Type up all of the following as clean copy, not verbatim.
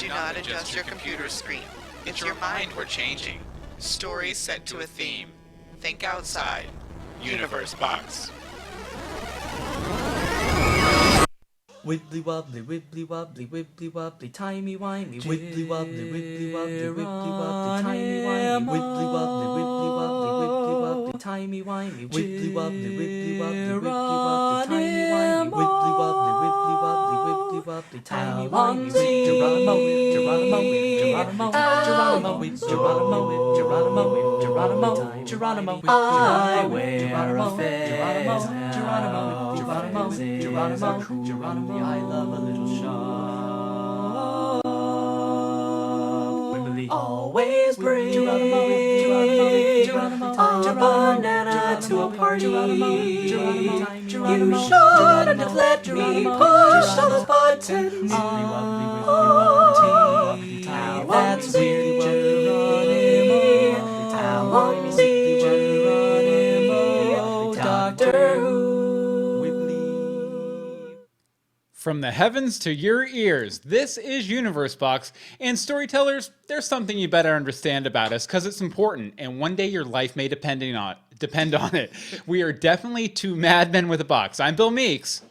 Do not adjust your computer screen. It's your mind we're changing. Stories set to a theme. Think outside. Universe Box. Wibbly wobbly, wibbly wobbly, wibbly wobbly, timey wimey, wibbly wobbly, wibbly wobbly, wibbly wobbly, timey wimey, wibbly wobbly, wibbly wobbly, wibbly wobbly, timey wimey, wibbly wobbly, wibbly wobbly, wibbly wobbly, timey wimey, wibbly wobbly, wibbly wobbly, wibbly wobbly, timey wimey, Geronimo, Geronimo, Geronimo, Geronimo, Geronimo, Geronimo, I wear a fez. Geronimo, Geronimo, Geronimo, Geronimo, I love a little shop. Always bring a banana to a party. You shouldn't have let me push all those buttons. That's weird, Geronimo. Doctor Who. From the heavens to your ears, this is Universe Box, and storytellers, there's something you better understand about us, because it's important, and one day your life may depend on it. We are definitely two madmen with a box. I'm Bill Meeks.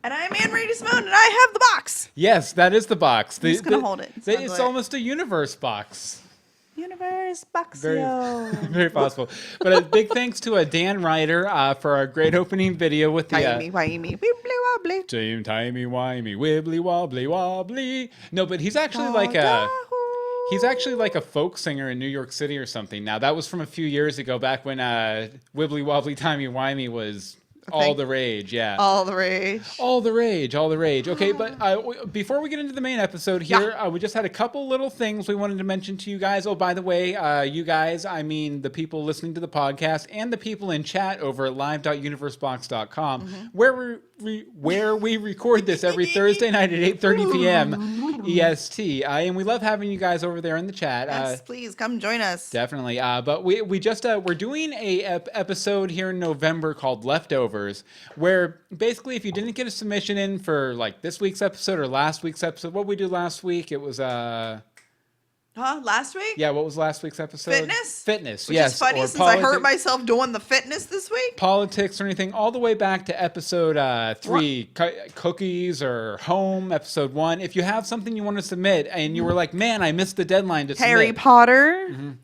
And I'm Anne-Marie Simone, and I have the box. Yes, that is the box. I'm just going to hold it. It's almost a universe box. Universe Boxio. Very possible. But a big thanks to Dan Ryder for our great opening video with the... Timey-wimey, wibbly-wobbly. Timey-wimey, wibbly-wobbly-wobbly. No, but he's actually like a folk singer in New York City or something. Now, that was from a few years ago, back when wibbly-wobbly, timey-wimey was... all the rage, yeah. All the rage. All the rage, all the rage. Okay, but before we get into the main episode here, we just had a couple little things we wanted to mention to you guys. Oh, by the way, you guys, I mean the people listening to the podcast and the people in chat over at live.universebox.com, where we record this every Thursday night at 8:30 p.m. EST. And we love having you guys over there in the chat. Yes, please come join us. Definitely. But we just we're doing a episode here in November called Leftovers, where basically if you didn't get a submission in for like this week's episode or last week's episode, what we do last week, it was last week? Yeah, what was last week's episode? Fitness, Which yes. is funny since I hurt myself doing the fitness this week. Politics or anything, all the way back to episode 3, cookies or home, episode 1. If you have something you want to submit and you were like, man, I missed the deadline to submit. Harry Potter.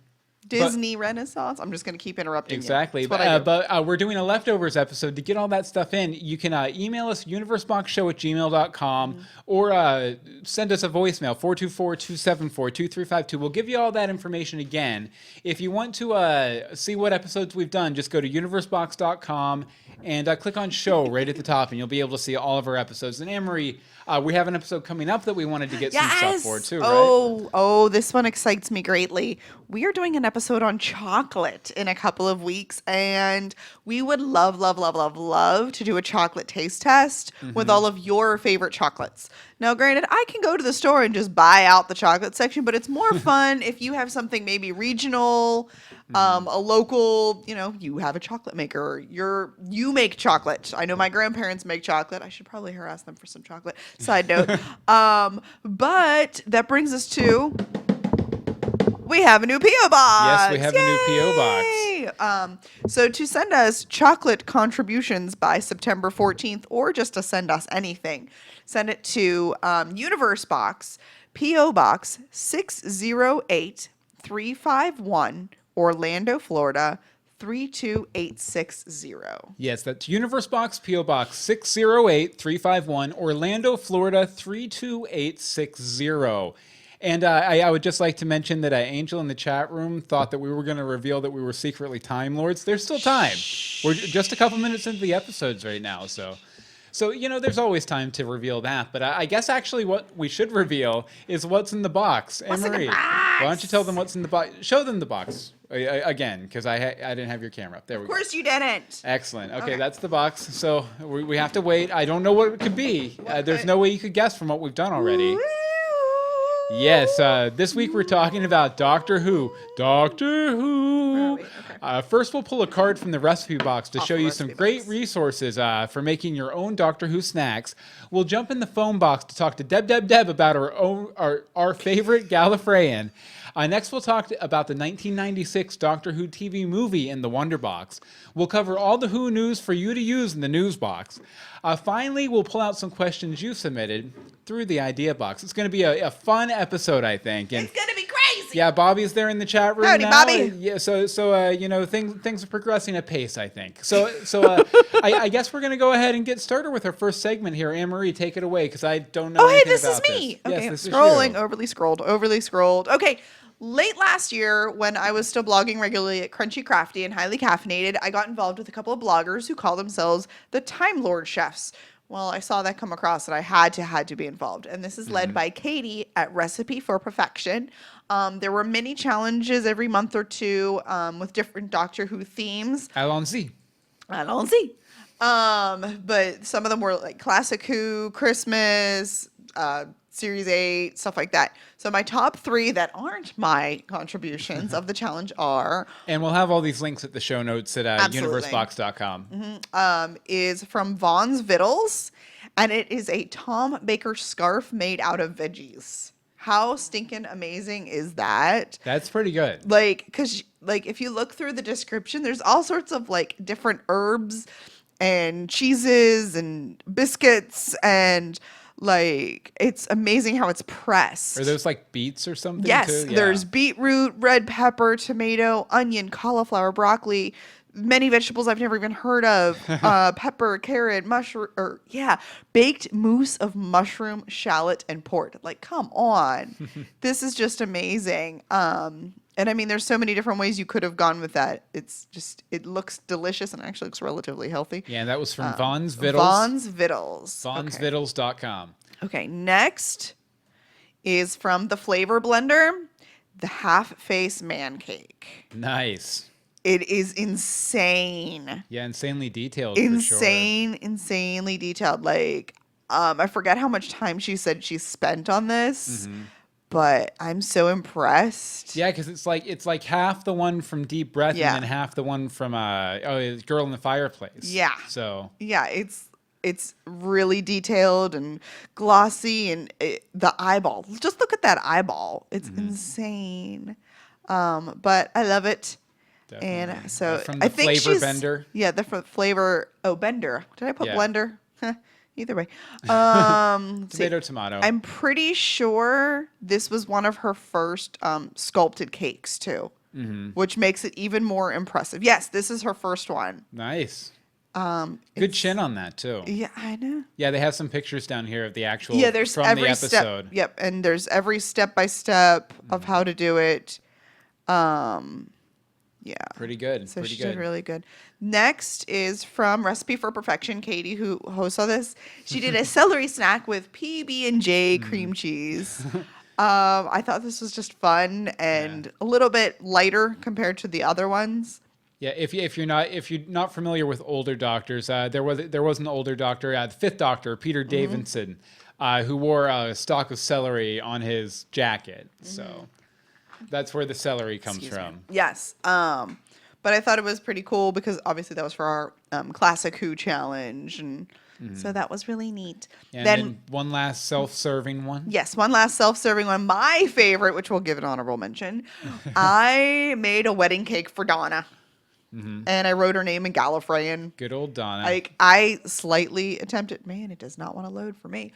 Disney Renaissance. I'm just going to keep interrupting exactly. you. Exactly. But we're doing a leftovers episode. To get all that stuff in, you can email us universeboxshow@gmail.com or send us a voicemail, 424-274-2352. We'll give you all that information again. If you want to see what episodes we've done, just go to universebox.com and click on show right at the top, and you'll be able to see all of our episodes. And Anne-Marie, we have an episode coming up that we wanted to get some stuff for too, right? Oh, this one excites me greatly. We are doing an episode on chocolate in a couple of weeks, and we would love to do a chocolate taste test with all of your favorite chocolates. Now, granted, I can go to the store and just buy out the chocolate section, but it's more fun if you have something maybe regional, a local, you have a chocolate maker, or you make chocolate. I know my grandparents make chocolate. I should probably harass them for some chocolate. Side note. But that brings us to... we have a new P.O. Box. Yes, we have a new P.O. Box. So to send us chocolate contributions by September 14th, or just to send us anything, send it to Universe Box, P.O. Box 608351, Orlando, Florida 32860. Yes, that's Universe Box, P.O. Box 608351, Orlando, Florida 32860. And I would just like to mention that Angel in the chat room thought that we were going to reveal that we were secretly Time Lords. There's still time. We're just a couple minutes into the episodes right now, so there's always time to reveal that. But I guess actually what we should reveal is what's in the box. Anne-Marie, why don't you tell them what's in the box? Show them the box again, because I didn't have your camera up. There we go. Of course you didn't. Excellent. Okay, that's the box. So we have to wait. I don't know what it could be. There's no way you could guess from what we've done already. Yes, this week we're talking about Doctor Who. Doctor Who. Where are we? Okay. First, we'll pull a card from the recipe box to Off show the you some recipe great box. resources for making your own Doctor Who snacks. We'll jump in the phone box to talk to DebDebDeb about our favorite Gallifreyan. Next, we'll talk about the 1996 Doctor Who TV movie in the Wonder Box. We'll cover all the Who news for you to use in the news box. Finally, we'll pull out some questions you submitted through the idea box. It's going to be a fun episode, I think. And It's gonna be crazy. yeah, Bobby's there in the chat room Howdy, now. Bobby. Yeah, so you know, things are progressing at pace, I think. So I guess we're gonna go ahead and get started with our first segment here. Anne Marie, take it away because I don't know. Oh, hey, anything this is about me. This. Okay, Yes, this is scrolling, you. overly scrolled. Okay, late last year, when I was still blogging regularly at Crunchy Crafty and Highly Caffeinated, I got involved with a couple of bloggers who call themselves the Time Lord Chefs. Well, I saw that come across and I had to be involved. And this is led by Katie at Recipe for Perfection. There were many challenges every month or two with different Doctor Who themes. Allons-y. I don't see. But some of them were like Classic Who, Christmas, Series 8, stuff like that. So my top 3 that aren't my contributions of the challenge are And we'll have all these links at the show notes at Absolutely. universebox.com. is from Vaughn's Vittles, and it is a Tom Baker scarf made out of veggies. How stinking amazing is that? That's pretty good. Like, because like if you look through the description, there's all sorts of like different herbs and cheeses and biscuits, and like it's amazing how it's pressed. Are those like beets or something? Yes, too? Yeah. there's beetroot, red pepper, tomato, onion, cauliflower, broccoli, many vegetables I've never even heard of. Pepper, carrot, mushroom, baked mousse of mushroom, shallot, and port. Like, come on, this is just amazing. And I mean, there's so many different ways you could have gone with that. It looks delicious and actually looks relatively healthy. Yeah, that was from Vaughn's Vittles. Vaughn's Vittles. VaughnsVittles.com. Okay, next is from the Flavor Blender, the Half Face Man Cake. Nice. It is insane. Yeah, insanely detailed. For sure. Insanely detailed. Like, I forget how much time she said she spent on this, but I'm so impressed. Yeah, because it's like half the one from Deep Breath Yeah. and then half the one from Girl in the Fireplace. Yeah. So Yeah, it's really detailed and glossy, and the eyeball. Just look at that eyeball. It's insane. But I love it. definitely. And so From the I think Flavor she's Bender. Yeah, the flavor. Oh, Bender. Did I put Yeah. blender? Either way. Let's see. Tomato. I'm pretty sure this was one of her first sculpted cakes too, which makes it even more impressive. Yes, this is her first one. Nice. Good chin on that too. Yeah, I know. Yeah, they have some pictures down here of the actual Yeah, there's from every the episode. step. Yep, and there's every step by step of how to do it. Yeah. Pretty good. So Pretty she good. did really good. Next is from Recipe for Perfection, Katie, who hosts all this. She did a celery snack with PB&J cream cheese. I thought this was just fun and a little bit lighter compared to the other ones. Yeah, if you're not familiar with older doctors, there was an older doctor, the fifth Doctor, Peter Davidson, who wore a stalk of celery on his jacket. So that's where the celery comes from. Yes. But I thought it was pretty cool because obviously that was for our Classic Who challenge, and so that was really neat. And then one last self-serving one. Yes, one last self-serving one. My favorite, which we'll give an honorable mention. I made a wedding cake for Donna. And I wrote her name in Gallifreyan. Good old Donna. Like, I slightly attempted. Man, it does not want to load for me.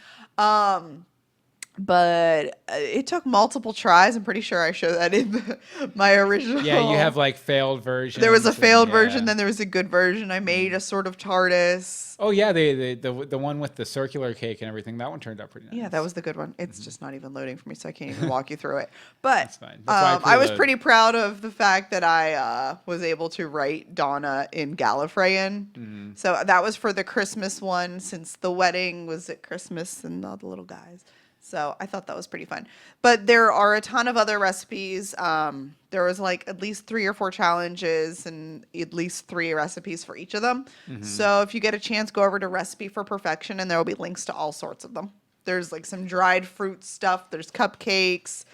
But it took multiple tries. I'm pretty sure I show that in my original. Yeah, you have like failed versions. There was a failed and, version, then there was a good version. I made a sort of TARDIS. Oh yeah, the one with the circular cake and everything. That one turned out pretty nice. Yeah, that was the good one. It's just not even loading for me, so I can't even walk you through it. But That's fine. That's why I was preload. pretty proud of the fact that I was able to write Donna in Gallifreyan. So that was for the Christmas one, since the wedding was at Christmas and all the little guys. So I thought that was pretty fun. But there are a ton of other recipes. There was like at least 3 or 4 challenges and at least 3 recipes for each of them. So if you get a chance, go over to Recipe for Perfection, and there will be links to all sorts of them. There's like some dried fruit stuff. There's cupcakes.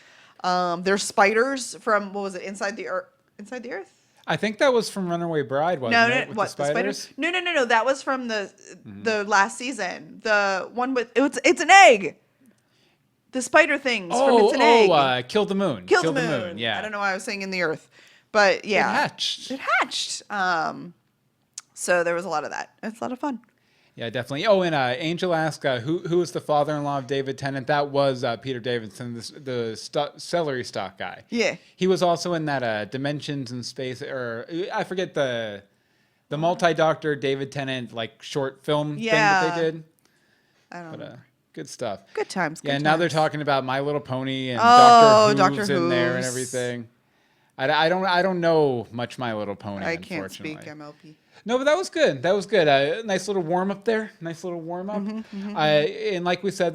There's spiders from, what was it, Inside the Earth? Inside the Earth? I think that was from Runaway Bride, wasn't it? With What, the spiders? No. That was from the last season. The one with, it's an egg. The spider things from It's an Egg. Kill the Moon. Kill the Moon. Yeah. I don't know why I was saying In the Earth. But yeah. It hatched. So there was a lot of that. It's a lot of fun. Yeah, definitely. Oh, and Angel asked, who is the father-in-law of David Tennant? That was Peter Davidson, the celery stalk guy. Yeah. He was also in that Dimensions in Space, or I forget the multi-doctor David Tennant like short film thing that they did. I don't know. Good stuff. Good times. Yeah, now they're talking about My Little Pony and Doctor Who's in there and Who's. everything. I don't know much My Little Pony. I can't unfortunately. speak MLP. No, but that was good. That was good. Nice little warm up there. Nice little warm up. And like we said,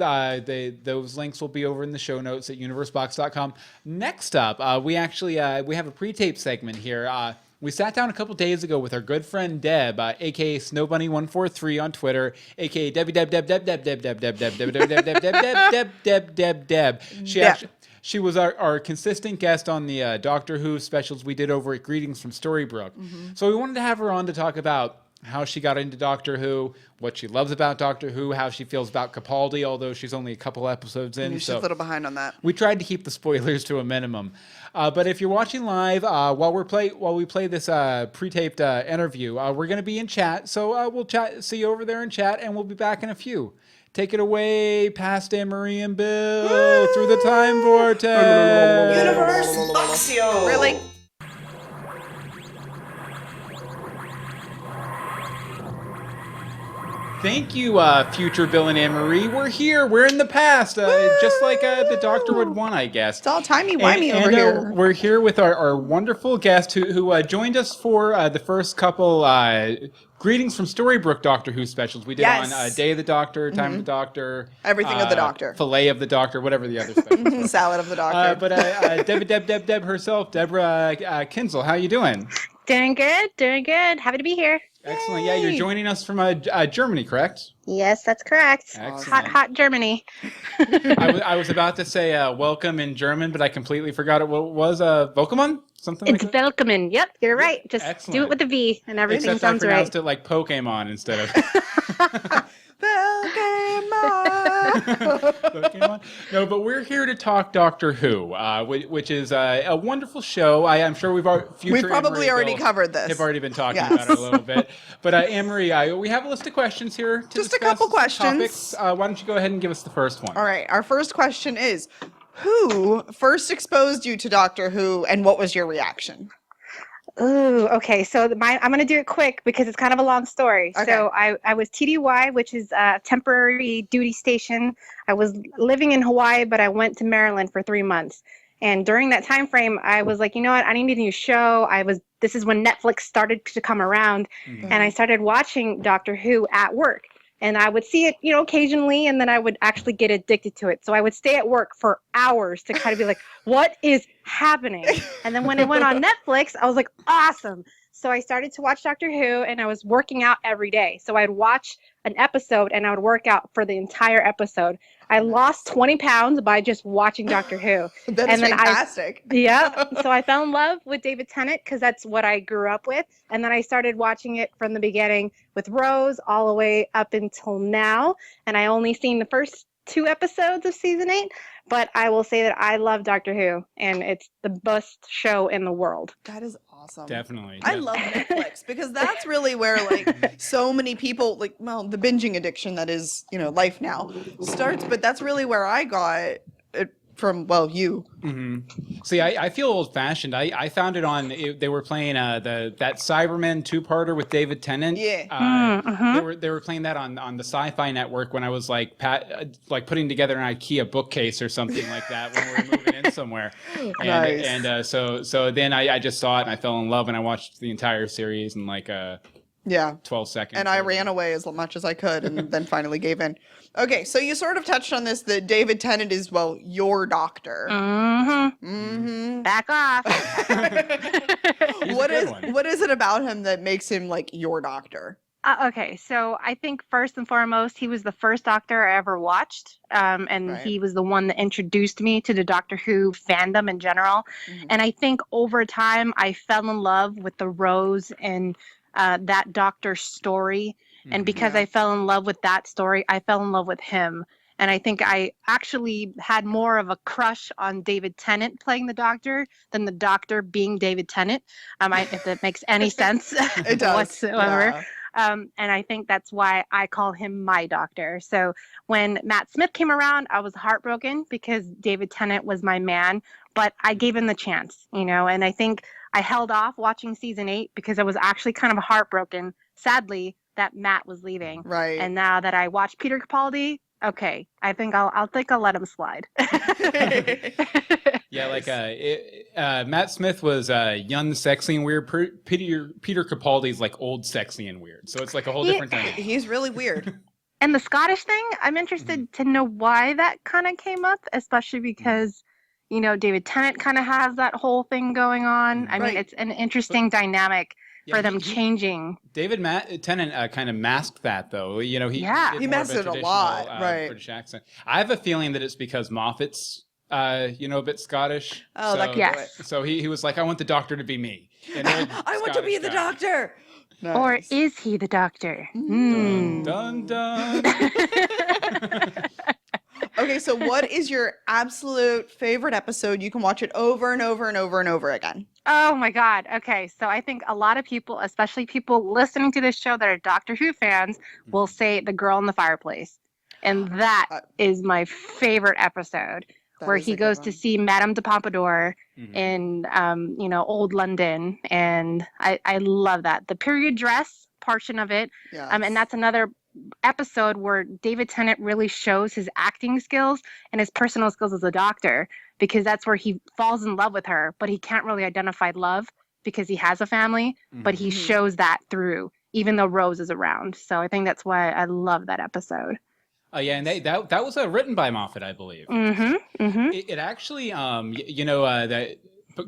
those links will be over in the show notes at universebox.com. Next up, we actually we have a pre-tape segment here. We sat down a couple days ago with our good friend Deb, aka Snowbunny143 on Twitter, aka DebDebDebDebDebDebDebDebDebDebDebDeb. She was our consistent guest on the Doctor Who specials we did over at Greetings from Storybrooke. So we wanted to have her on to talk about how she got into Doctor Who, what she loves about Doctor Who, how she feels about Capaldi, although she's only a couple episodes in. She's a little behind on that. We tried to keep the spoilers to a minimum. But if you're watching live, while we play this pre-taped interview, we're going to be in chat. So we'll see you over there in chat, and we'll be back in a few. Take it away, past Anne-Marie and Bill, through the time vortex. Universe Oxio. Really? Thank you, future Bill and Anne-Marie. We're here. We're in the past, just like the Doctor would want, I guess. It's all timey-wimey over here. We're here with our wonderful guest who joined us for the first couple Greetings from Storybrooke Doctor Who specials. We did on Day of the Doctor, Time of the Doctor. Everything of the Doctor. Filet of the Doctor, whatever the other specials were. Salad of the Doctor. But Deb herself, Deborah Kinsel, how you doing? Doing good. Happy to be here. Excellent. Yeah, you're joining us from Germany, correct? Yes, that's correct. Excellent. Hot Germany. I was about to say welcome in German, but I completely forgot it. What was Welcome? Something It's like that? Velkommen. Yep, you're right. Just Excellent. do it with a V and everything Except sounds I pronounced right. it like Pokemon instead of Pokemon. No, but we're here to talk Doctor Who, which is a wonderful show. I'm sure we've probably already covered this. Have already been talking about it a little bit. But Anne-Marie, we have a list of questions here. Just a couple questions. Topics. Why don't you go ahead and give us the first one? All right. Our first question is, who first exposed you to Doctor Who, and what was your reaction? Ooh, okay. So I'm going to do it quick because it's kind of a long story. Okay. So I was TDY, which is a temporary duty station. I was living in Hawaii, but I went to Maryland for 3 months. And during that time frame, I was like, you know what? I need a new show. This is when Netflix started to come around, and I started watching Doctor Who at work. And I would see it, occasionally, and then I would actually get addicted to it. So I would stay at work for hours to kind of be like, what is happening? And then when it went on Netflix, I was like, awesome. So I started to watch Doctor Who, and I was working out every day. So I'd watch an episode, and I would work out for the entire episode. I lost 20 pounds by just watching Doctor Who. That's fantastic. So I fell in love with David Tennant because that's what I grew up with. And then I started watching it from the beginning with Rose all the way up until now. And I only seen the first 2 episodes of season 8. But I will say that I love Doctor Who, and it's the best show in the world. That is awesome. Definitely. I love Netflix because that's really where so many people the binging addiction that is, life now starts, but that's really where I got it from, you. Mm-hmm. See, I feel old-fashioned. I found it on. They were playing that Cybermen 2-parter with David Tennant. Yeah. They were playing that on the Sci-Fi Network when I was like putting together an IKEA bookcase or something like that when we were moving in somewhere. Nice. And so then I just saw it and I fell in love and I watched the entire series in 12 seconds. And I ran away as much as I could and then finally gave in. Okay, so you sort of touched on this, that David Tennant is, your doctor. Back off. What is it about him that makes him your doctor? Okay, so I think first and foremost, he was the first Doctor I ever watched, and Right. he was the one that introduced me to the Doctor Who fandom in general. Mhm. And I think over time, I fell in love with the Rose and that Doctor's story. And because Yeah. I fell in love with that story, I fell in love with him. And I think I actually had more of a crush on David Tennant playing the Doctor than the Doctor being David Tennant. If that makes any sense It does. whatsoever. Yeah. And I think that's why I call him my doctor. So when Matt Smith came around, I was heartbroken because David Tennant was my man, but I gave him the chance, and I think I held off watching season 8 because I was actually kind of heartbroken, sadly, that Matt was leaving. Right. And now that I watched Peter Capaldi, okay, I think I'll let him slide. Yeah, like Matt Smith was young, sexy, and weird. Peter Capaldi's like old, sexy, and weird. So it's like a whole different thing. He's really weird. And the Scottish thing, I'm interested to know why that kind of came up, especially because, David Tennant kind of has that whole thing going on. I mean, Right. it's an interesting dynamic Yeah, for them changing. David Tennant kind of masked that, though. He Yeah. did He more of masked it a traditional, lot, right. British accent. I have a feeling that it's because Moffat's, a bit Scottish. Oh, that could Yes. do it. So he was like, I want the Doctor to be me. An old I want to be Scottish the guy. doctor. Or Nice. is he the Doctor? Dun, dun, dun. Okay, so what is your absolute favorite episode? You can watch it over and over and over and over again. Oh my God. Okay. So I think a lot of people, especially people listening to this show that are Doctor Who fans, will say The Girl in the Fireplace. And that is my favorite episode, That where is he a good goes to one. see Madame de Pompadour Mhm. in, old London. And I love that. The period dress portion of it. Yes. And that's another episode where David Tennant really shows his acting skills and his personal skills as a doctor, because that's where he falls in love with her, but he can't really identify love because he has a family, but he Mhm. shows that through, even though Rose is around. So I think that's why I love that episode. Oh yeah, and that was written by Moffat, I believe. Mm-hmm. Mm-hmm. It actually, that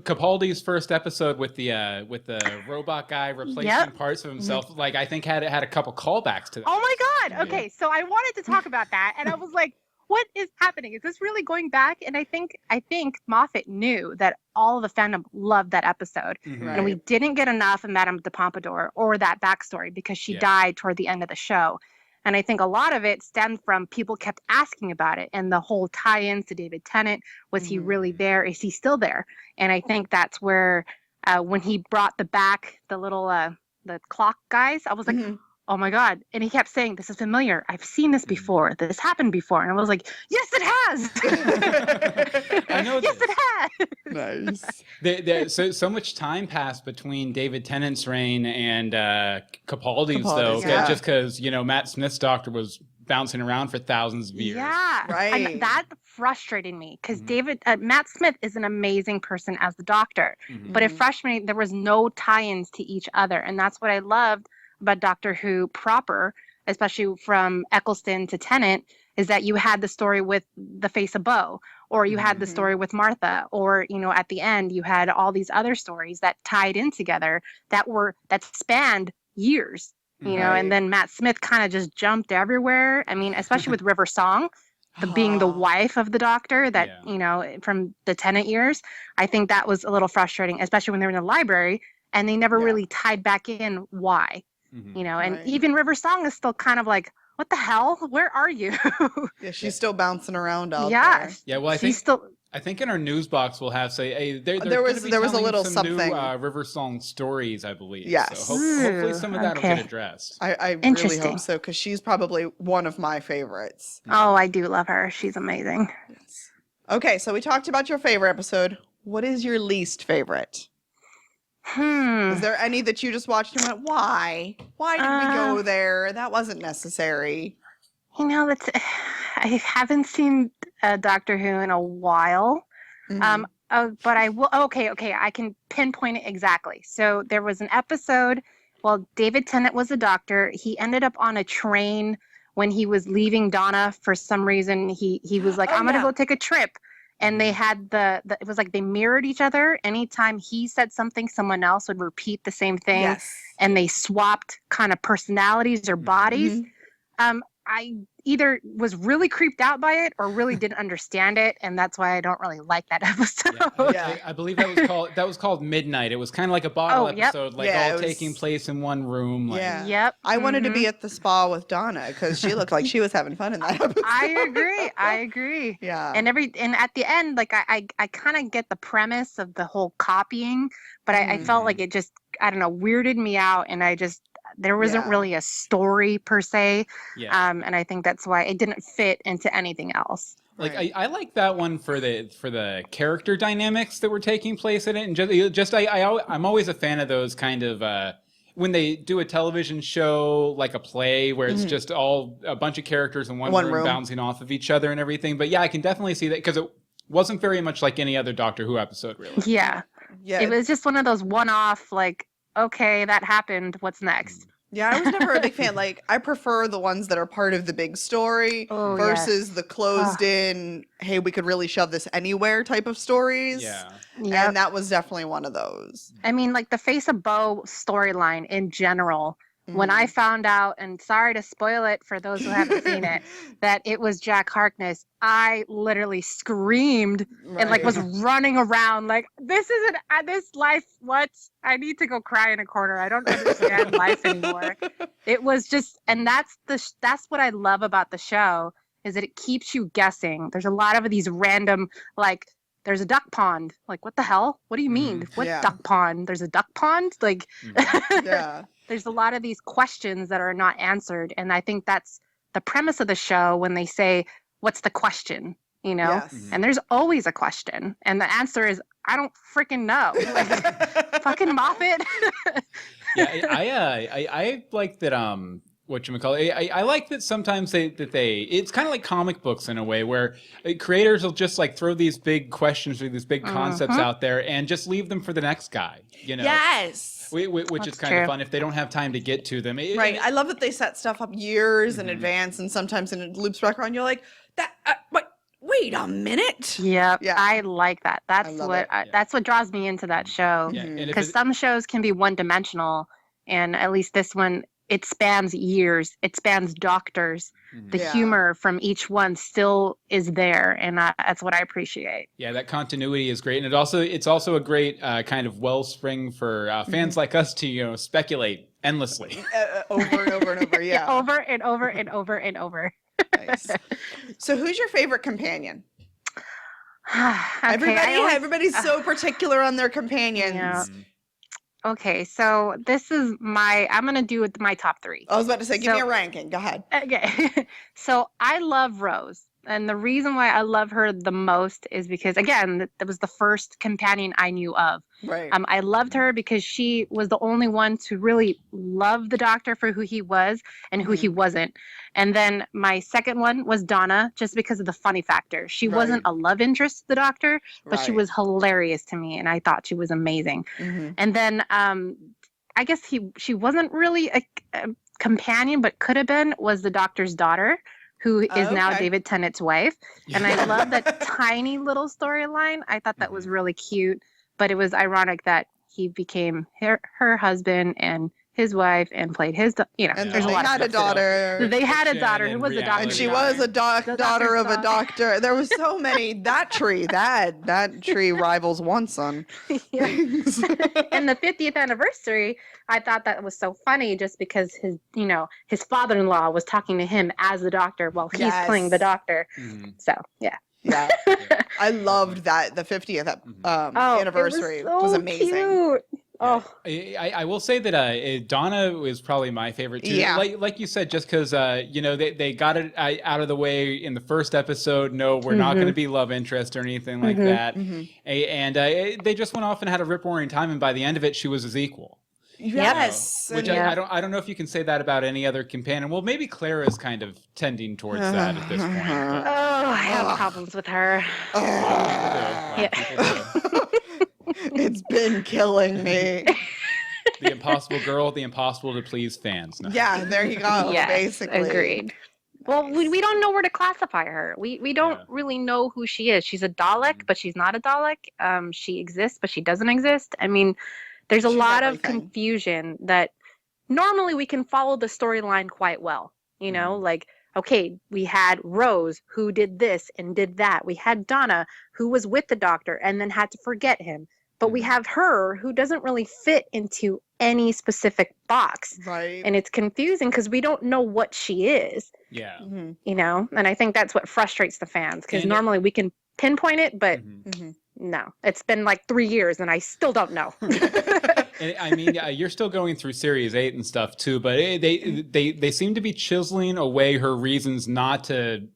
Capaldi's first episode with the robot guy replacing Yep. parts of himself, like I think had a couple callbacks to that. Oh my God. Yeah. Okay. So I wanted to talk about that, and I was like, what is happening? Is this really going back? And I think Moffat knew that all of the fandom loved that episode. Mhm. Right. And we didn't get enough of Madame de Pompadour or that backstory because she Yeah. died toward the end of the show. And I think a lot of it stemmed from people kept asking about it, and the whole tie-ins to David Tennant. Was he really there? Is he still there? And I think that's where when he brought the little the clock guys, I was like, Mhm. oh my God. And he kept saying, this is familiar. I've seen this before. This happened before. And I was like, yes, it has. I know Yes, this. it has. Nice. So much time passed between David Tennant's reign and Capaldi's, though, Capaldi's, yeah. just because Matt Smith's Doctor was bouncing around for thousands of years. Yeah. Right. And that frustrated me because Mhm. Matt Smith is an amazing person as the Doctor. Mhm. But it frustrated me. There was no tie-ins to each other. And that's what I loved about Doctor Who proper, especially from Eccleston to Tennant, is that you had the story with the face of Bo, or you had the Mhm. story with Martha, or at the end you had all these other stories that tied in together that spanned years. Right. And then Matt Smith kind of just jumped everywhere. I mean, especially with River Song, being the wife of the Doctor, that from the Tennant years. I think that was a little frustrating, especially when they were in the library and they never Yeah. really tied back in why. Mhm. And Right. even River Song is still kind of like, what the hell? Where are you? Yeah, she's still bouncing around out Yeah. there. Yeah, well, She's still. I think in our news box we'll have say, hey, There gonna was- be there was a telling little some new, something. River Song stories, I believe. Yes. So hopefully some of that will Okay. get addressed. I really Interesting. hope so, because she's probably one of my favorites. Oh, I do love her. She's amazing. Yes. Okay, so we talked about your favorite episode. What is your least favorite? Is there any that you just watched and went, why? Why did we go there? That wasn't necessary. That's. I haven't seen Doctor Who in a while. Mhm. But I will. Okay. I can pinpoint it exactly. So there was an episode. Well, David Tennant was a doctor. He ended up on a train when he was leaving Donna. For some reason, he was like, Oh, "I'm gonna yeah. go take a trip," and they had it was like they mirrored each other. Anytime he said something, someone else would repeat the same thing. Yes. And they swapped kind of personalities or bodies. I either was really creeped out by it or really didn't understand it, and that's why I don't really like that episode. I believe that was called Midnight. It was kind of like a bottle episode, like all taking place in one room. Like. Yeah. Yep. I wanted to be at the spa with Donna because she looked like she was having fun in that episode. I agree. Yeah. And at the end, like I kind of get the premise of the whole copying, but I felt like it just, I don't know, weirded me out, and there wasn't really a story per se. Yeah. And I think that's why it didn't fit into anything else. Like I like that one for the character dynamics that were taking place in it, and I'm always a fan of those kind of when they do a television show like a play where it's just all a bunch of characters in one room bouncing off of each other and everything. But yeah, I can definitely see that because it wasn't very much like any other Doctor Who episode, really. Yeah. It was just one of those one-off, like, okay, that happened. What's next? Yeah, I was never a big fan. Like, I prefer the ones that are part of the big story versus the closed-in, hey, we could really shove this anywhere type of stories. Yeah. Yep. And that was definitely one of those. I mean, like the Face of Bo storyline in general, when I found out, and sorry to spoil it for those who haven't seen it, that it was Jack Harkness, I literally screamed and like was running around like, this isn't this life. What? I need to go cry in a corner. I don't understand life anymore. It was just, and that's what I love about the show, is that it keeps you guessing. There's a lot of these random, like, there's a duck pond. Like, what the hell? What do you mean? What duck pond? There's a duck pond? Like, there's a lot of these questions that are not answered. And I think that's the premise of the show when they say, what's the question? You know? Yes. And there's always a question. And the answer is, I don't freaking know. Like, fucking Moffat. Yeah, I like that. Whatchamacallit, I like that sometimes it's kind of like comic books in a way where creators will just like throw these big questions or these big concepts out there and just leave them for the next guy, you know? Yes. Which is kind of fun if they don't have time to get to them. I love that they set stuff up years in advance, and sometimes in loops back around, you're like, that, but wait a minute. Yeah, Yeah. I like that. That's what draws me into that show. Because some shows can be one-dimensional, and at least this one, it spans years. It spans doctors. The humor from each one still is there, and that's what I appreciate. Yeah, that continuity is great, and it's also a great kind of wellspring for fans like us to speculate endlessly Over and over and over. Yeah, over and over and over and over. Nice. So, who's your favorite companion? Okay, everybody's so particular on their companions. Yeah. Okay, so this is I'm going to do my top 3. I was about to say, give me a ranking. Go ahead. Okay. So I love Rose. And the reason why I love her the most is because, again, that was the first companion I knew of. Right. I loved her because she was the only one to really love the Doctor for who he was and who he wasn't. And then my second one was Donna, just because of the funny factor. She wasn't a love interest to the Doctor, but she was hilarious to me, and I thought she was amazing. And then I guess she wasn't really a companion, but could have been, was the Doctor's daughter, who is now David Tennant's wife. And I love that tiny little storyline. I thought that was really cute, but it was ironic that he became her husband and his wife and played his, and there's a lot of had a daughter. They had a daughter who was a doctor. And she was a daughter of a doctor. There was so many. That tree rivals one son. And the 50th anniversary, I thought that was so funny just because his father-in-law was talking to him as the doctor while he's playing the doctor. So, yeah. Yeah. I loved that. The 50th anniversary was amazing. Cute. Oh, I will say that Donna was probably my favorite too. Yeah. Like you said, just because they got it out of the way in the first episode. No, we're not going to be love interest or anything like that. And they just went off and had a rip roaring time, and by the end of it, she was his equal. Yes. Which I don't know if you can say that about any other companion. Well, maybe Clara is kind of tending towards that at this point. But. I have problems with her. It's been killing me. The impossible girl, the impossible to please fans. No. Yeah, there you go. Yes, basically. agreed. Well, we don't know where to classify her. We don't Yeah. really know who she is. She's a Dalek, but she's not a Dalek. She exists, but she doesn't exist. I mean, there's a She's lot of everything. confusion that normally we can follow the storyline quite well. You know, like, okay, we had Rose who did this and did that. We had Donna who was with the Doctor and then had to forget him. But we have her who doesn't really fit into any specific box. Right. And it's confusing because we don't know what she is. Yeah. Mm-hmm. You know, and I think that's what frustrates the fans because And- normally we can pinpoint it, but Mm-hmm. no, it's been like 3 years and I still don't know. And, I mean, you're still going through Series 8 and stuff too, but they seem to be chiseling away her reasons not to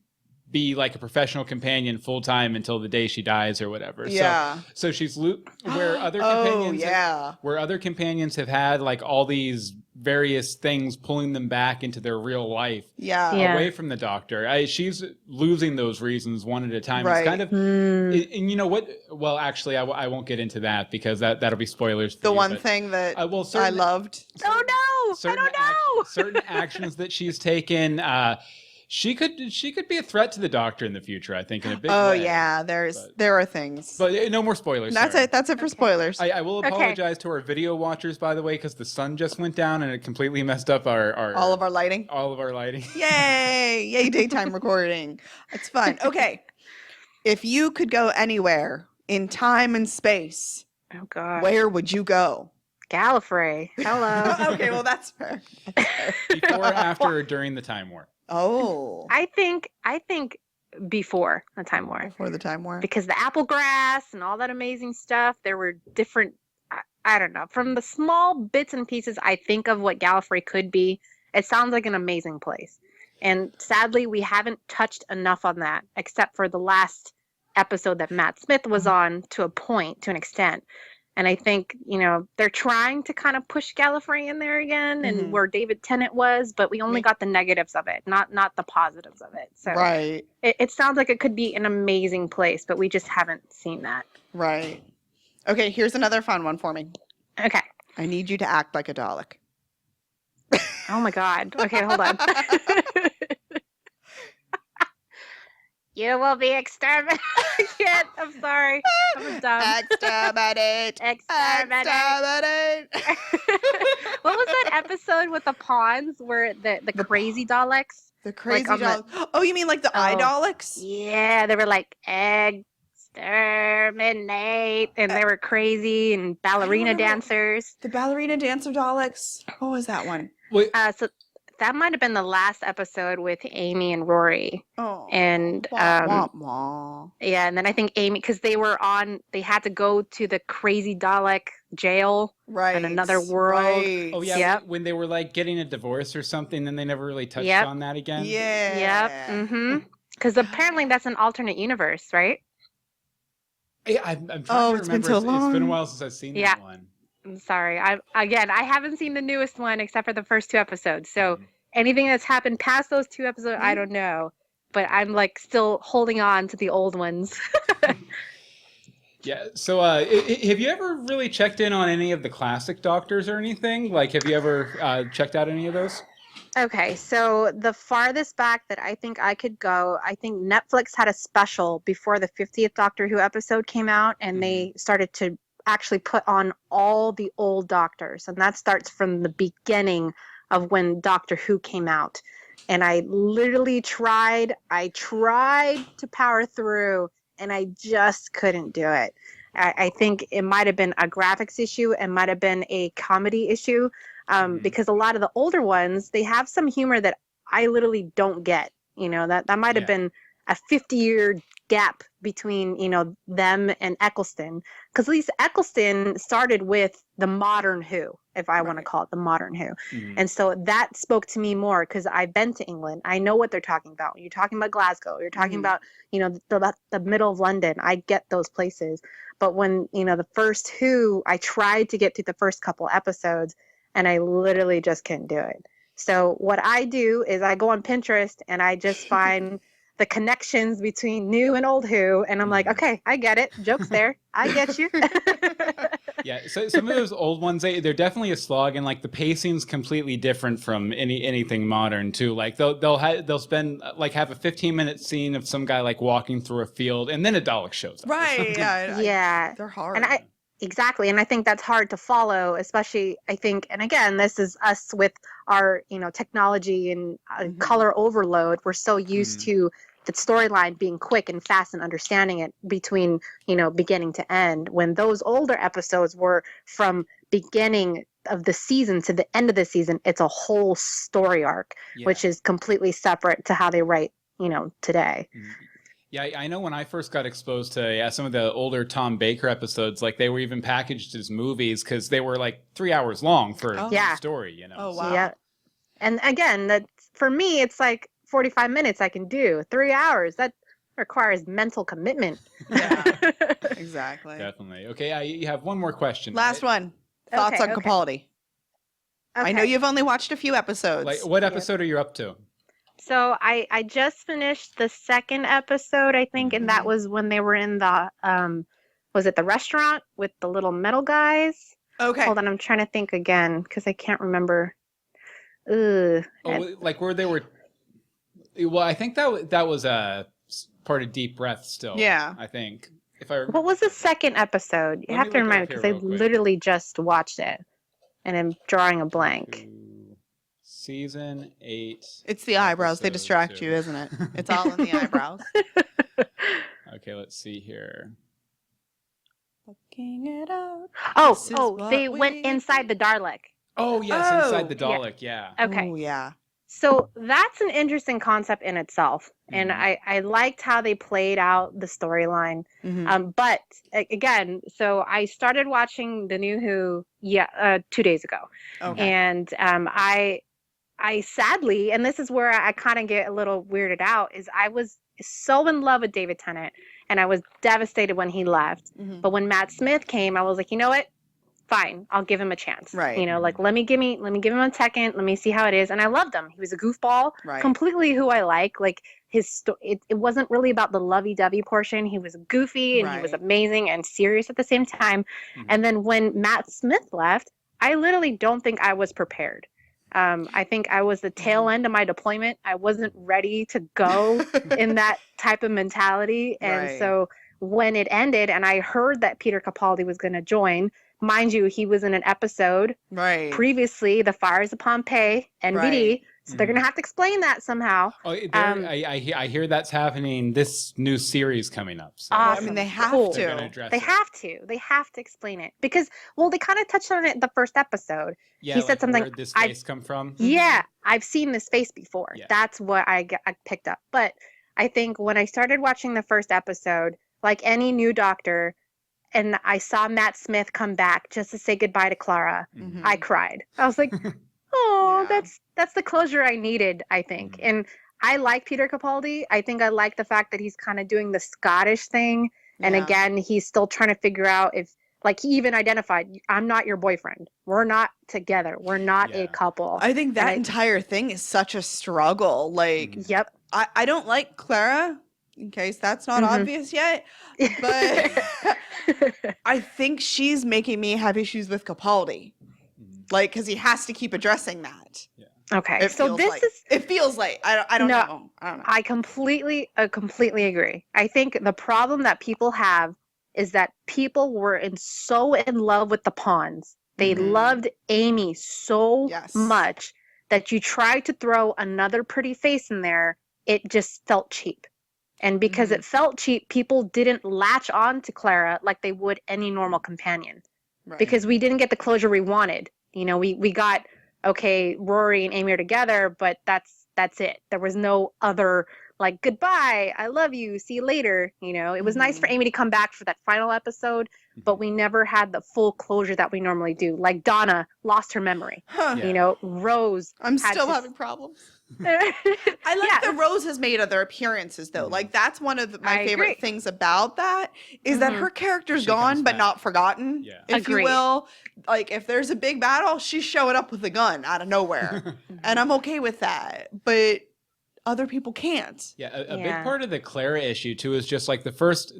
be like a professional companion full time until the day she dies or whatever. Yeah. So she's where other Oh, companions yeah. where other companions have had like all these various things pulling them back into their real life. Yeah. Yeah. Away from the Doctor. She's losing those reasons one at a time. Right. It's kind of, and you know what? Well, actually, I won't get into that because that'll be spoilers. For The you, one but, thing that well, I certain, loved. Oh no! I don't know. certain actions that she's taken. She could be a threat to the Doctor in the future. I think in a big Oh way. yeah, there are things. But no more spoilers. That's sorry. it. That's it for spoilers. I will Okay. apologize to our video watchers, by the way, because the sun just went down and it completely messed up our All of our lighting. all of our lighting. Yay! Yay! Daytime recording. It's fun. Okay, if you could go anywhere in time and space, Oh god. where would you go? Gallifrey. Hello. Okay, well that's fair. That's fair. Before, after, or during the Time War. Oh, I think before the Time War. before the time war. Because the apple grass and all that amazing stuff, there were different, I don't know, from the small bits and pieces I think of what Gallifrey could be, it sounds like an amazing place. And sadly, we haven't touched enough on that, except for the last episode that Matt Smith was on to a point, to an extent. And I think, you know, they're trying to kind of push Gallifrey in there again and where David Tennant was, but we only got the negatives of it, not the positives of it. So Right, it sounds like it could be an amazing place, but we just haven't seen that. right. Okay, here's another fun one for me. Okay. I need you to act like a Dalek. Oh my God. Okay, hold on. You will be exterminated. I'm sorry. I'm dumb. Exterminate. Exterminate. Exterminate. What was that episode with the pawns where the crazy Daleks? The crazy on the- Daleks. Oh, you mean like the eye Oh. Daleks? Yeah, they were like exterminate, and they were crazy and ballerina remember. dancers. The ballerina dancer Daleks. What was that one? Wait, So that might have been the last episode with Amy and Rory, Oh. and Wah, wah, wah. yeah, and then I think Amy, because they had to go to the crazy Dalek jail. Right. in another world. Right. oh yeah, Yep. when they were like getting a divorce or something, then they never really touched Yep. on that again. Yeah. Yep. Mm-hmm. Because apparently that's an alternate universe, right? I'm trying Oh, to it's been remember. so It's been a long. while since I've seen Yeah. that one. I'm sorry. I haven't seen the newest one except for the first 2 episodes. So anything that's happened past those 2 episodes, I don't know. But I'm like still holding on to the old ones. Yeah. So, have you ever really checked in on any of the classic Doctors or anything? Like, have you ever checked out any of those? Okay, so the farthest back that I think I could go, I think Netflix had a special before the 50th Doctor Who episode came out, and they started to actually put on all the old Doctors, and that starts from the beginning of when Doctor Who came out. And I literally tried to power through, and I just couldn't do it. I think it might have been a graphics issue, it might have been a comedy issue. Because a lot of the older ones, they have some humor that I literally don't get. You know, that might have been a 50-year gap between, you know, them and Eccleston. Because at least Eccleston started with the modern Who, if I want to call it the modern Who. And so that spoke to me more because I've been to England. I know what they're talking about. You're talking about Glasgow. You're talking about, you know, the middle of London. I get those places. But when, you know, the first Who, I tried to get through the first couple episodes, and I literally just couldn't do it. So what I do is I go on Pinterest and I just find the connections between new and old Who, and I'm like, okay, I get it. Joke's there. I get you. Yeah, so some of those old ones, they're definitely a slog, and like the pacing's completely different from anything modern too. Like they'll spend like have a 15-minute scene of some guy like walking through a field, and then a Dalek shows up. Right. Yeah. Yeah. They're hard. And exactly. And I think that's hard to follow, especially I think, and again, this is us with our, technology and color overload. We're so used to the storyline being quick and fast and understanding it between, beginning to end. When those older episodes were from beginning of the season to the end of the season, it's a whole story arc, which is completely separate to how they write, today. Yeah, I know when I first got exposed to some of the older Tom Baker episodes, like they were even packaged as movies because they were like 3 hours long for the story, Oh, wow. Yeah. And again, that for me, it's like 45 minutes I can do. 3 hours, that requires mental commitment. Yeah, exactly. Definitely. Okay, you have one more question. Last one. Thoughts on Capaldi. Okay. I know you've only watched a few episodes. Like, what episode are you up to? So I just finished the second episode, I think, and that was when they were in the was it the restaurant with the little metal guys? Okay. Hold on, I'm trying to think again because I can't remember. Like where they were. Well, I think that was part of Deep Breath still. Yeah. I think if I. What was the second episode? You have to remind me because I literally just watched it, and I'm drawing a blank. Season 8. It's the eyebrows. They distract you, isn't it? It's all in the eyebrows. Okay, let's see here. Looking it up. They went inside the Dalek. Oh, yes, inside the Dalek, yeah. Okay. Oh, yeah. So that's an interesting concept in itself. And I liked how they played out the storyline. But again, so I started watching the new Who 2 days ago. Okay. And I sadly, and this is where I kind of get a little weirded out, is I was so in love with David Tennant and I was devastated when he left. But when Matt Smith came, I was like, you know what? Fine, I'll give him a chance. Right. Like let me give him a second. Let me see how it is. And I loved him. He was a goofball, completely who I like. Like it wasn't really about the lovey-dovey portion. He was goofy and he was amazing and serious at the same time. And then when Matt Smith left, I literally don't think I was prepared. I think I was the tail end of my deployment. I wasn't ready to go in that type of mentality. And so when it ended and I heard that Peter Capaldi was going to join, mind you, he was in an episode previously, The Fires of Pompeii, NBD. So they're going to have to explain that somehow. Oh, I hear that's happening. This new series coming up. So. Awesome. I mean, they have to. They have to explain it because, well, they kind of touched on it in the first episode. Yeah, he said something. Where this face come from? Yeah, I've seen this face before. Yeah. That's what I picked up. But I think when I started watching the first episode, like any new Doctor, and I saw Matt Smith come back just to say goodbye to Clara, I cried. I was like, oh, that's the closure I needed, I think. And I like Peter Capaldi. I think I like the fact that he's kind of doing the Scottish thing. And again, he's still trying to figure out if, like, he even identified, I'm not your boyfriend. We're not together. We're not a couple. I think that entire thing is such a struggle. Like, I don't like Clara, in case that's not obvious yet. But I think she's making me have issues with Capaldi. Like, because he has to keep addressing that. Okay, so this it feels like I don't know. I completely agree. I think the problem that people have is that people were so in love with the pawns. They loved Amy so much that you tried to throw another pretty face in there. It just felt cheap. And because it felt cheap, people didn't latch on to Clara like they would any normal companion. Because we didn't get the closure we wanted. We got, okay, Rory and Amy are together, but that's it. There was no other, like, goodbye, I love you, see you later. It was nice for Amy to come back for that final episode, but we never had the full closure that we normally do. Like Donna lost her memory. Rose. I'm still having problems. I like that Rose has made other appearances, though. Like, that's one of my favorite things about that is that her character's gone but not forgotten, if you will. Like, if there's a big battle, she's showing up with a gun out of nowhere. And I'm okay with that. But other people can't. Yeah, a big Yeah. part of the Clara issue too is just like the first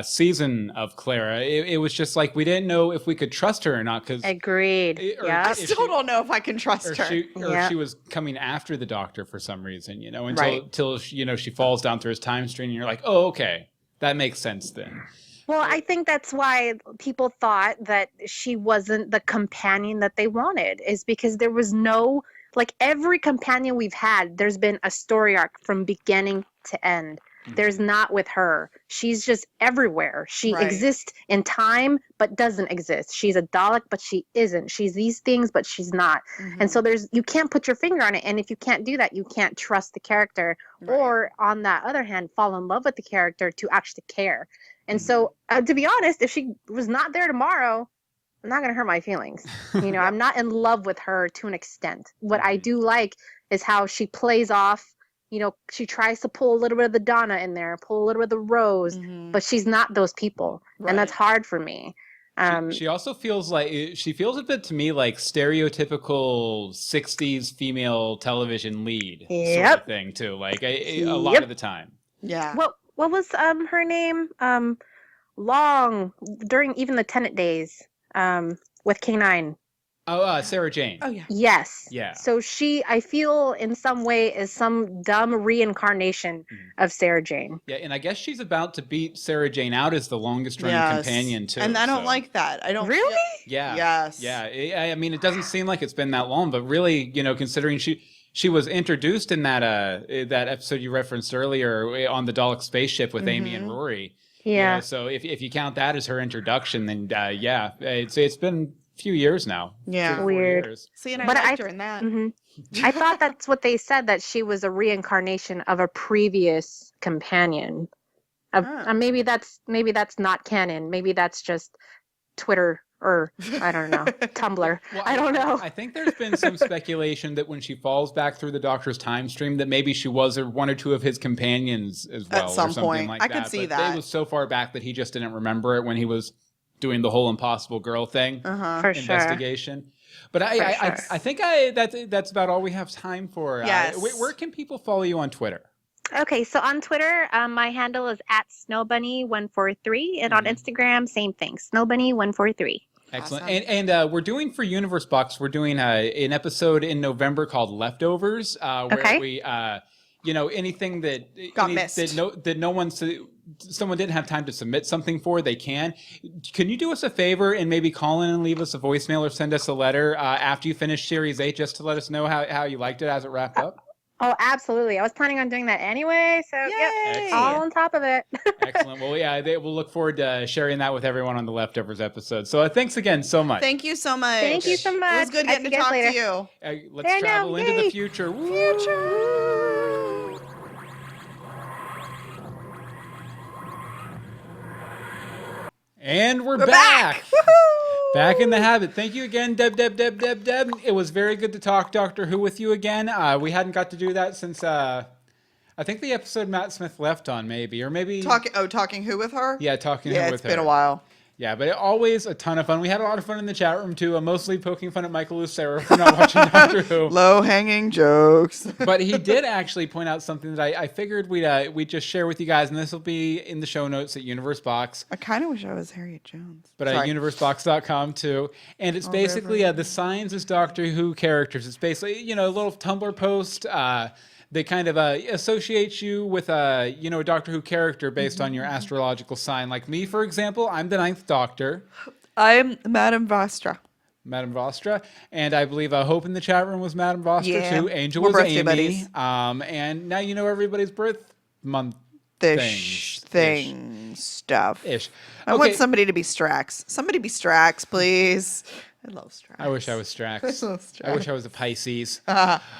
season of Clara. It was just like we didn't know if we could trust her or not because Agreed. Yeah. I still don't know if I can trust her. if she was coming after the Doctor for some reason, until she falls down through his time stream, and you're like, oh, okay, that makes sense then. Well, I think that's why people thought that she wasn't the companion that they wanted, is because there was no, like, every companion we've had, there's been a story arc from beginning to end. There's not with her. She's just everywhere. She exists in time, but doesn't exist. She's a Dalek, but she isn't. She's these things, but she's not. And so you can't put your finger on it. And if you can't do that, you can't trust the character. Or on that other hand, fall in love with the character to actually care. And so, to be honest, if she was not there tomorrow, I'm not going to hurt my feelings. I'm not in love with her to an extent. What I do like is how she plays off. She tries to pull a little bit of the Donna in there, pull a little bit of the Rose, but she's not those people. And that's hard for me. She also feels a bit to me like stereotypical 60s female television lead sort of thing too, like a lot of the time. Yeah. What was her name? Long during even the Tenet days with K9. Oh, Sarah Jane. Oh, yeah. Yes. Yeah. So she, I feel in some way, is some dumb reincarnation of Sarah Jane. Yeah, and I guess she's about to beat Sarah Jane out as the longest running companion too. And I don't like that. I don't Really? Yeah. Yes. Yeah. I mean, it doesn't seem like it's been that long, but really, considering she was introduced in that episode you referenced earlier on the Dalek spaceship with Amy and Rory. Yeah. So if you count that as her introduction, then it's been a few years now. Yeah. 3 or 4 Weird. years. See, and I But liked her in that. I thought that's what they said, that she was a reincarnation of a previous companion. Maybe that's not canon. Maybe that's just Twitter or I don't know, Tumblr. Well, I don't know. I think there's been some speculation that when she falls back through the Doctor's time stream, that maybe she was one or two of his companions as well. At some or something point. like I that. could see but that. It was so far back that he just didn't remember it when he was doing the whole Impossible Girl thing. For Investigation. But I think that's about all we have time for. Yes. Where can people follow you on Twitter? Okay, so on Twitter, my handle is @snowbunny143, and on Instagram, same thing, snowbunny143. Excellent. Awesome. And we're doing for Universe Box, we're doing an episode in November called Leftovers, where we, anything that Got missed. that no one, someone didn't have time to submit something for, they can. Can you do us a favor and maybe call in and leave us a voicemail or send us a letter after you finish Series 8 just to let us know how you liked it as it wrapped up? Oh, absolutely. I was planning on doing that anyway, so Yay! all on top of it. Excellent. Well, we'll look forward to sharing that with everyone on the Leftovers episode. So thanks again so much. Thank you so much. Thank you so much. It was good I'll getting to see you guys talk later. to you. Let's I know, travel into the yay. future. Woo! And we're back. Woohoo! Back in the habit. Thank you again, Deb. It was very good to talk Doctor Who with you again. We hadn't got to do that since I think the episode Matt Smith left on, maybe Talking Who with her? Yeah, talking Yeah, Who with it's her. been a while. Yeah, but always a ton of fun. We had a lot of fun in the chat room too. Mostly poking fun at Michael Lucero for not watching Doctor Who. Low-hanging jokes. But he did actually point out something that I figured we'd just share with you guys, and this will be in the show notes at Universe Box. I kind of wish I was Harriet Jones. But at universebox.com too. And it's basically the Signs as Doctor Who characters. It's basically, a little Tumblr post. They kind of associate you with a Doctor Who character based on your astrological sign. Like me, for example, I'm the 9th Doctor. I'm Madame Vostra. Madame Vostra. And I believe Hope in the chat room was Madame Vostra Yeah. too. Angel We're was birthday Amy. buddies. And now you know everybody's birth month Thing stuff. ish. I want somebody to be Strax. Somebody be Strax, please. I love Strax. I wish I was Strax. I love Strax. I wish I was a Pisces.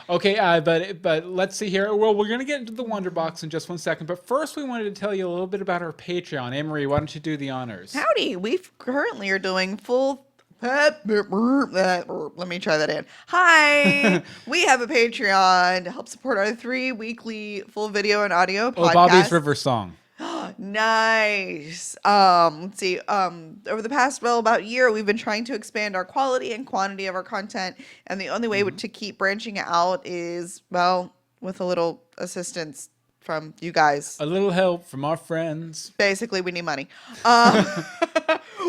Okay, but let's see here. Well, we're going to get into the Wonder Box in just one second. But first, we wanted to tell you a little bit about our Patreon. Anne-Marie, why don't you do the honors? Howdy. We currently are doing full... Let me try that in. Hi. We have a Patreon to help support our 3 weekly full video and audio podcasts. Oh, Bobby's River Song. Nice. Let's see. Over the past, about a year, we've been trying to expand our quality and quantity of our content. And the only way to keep branching out is, with a little assistance from you guys. A little help from our friends. Basically, we need money.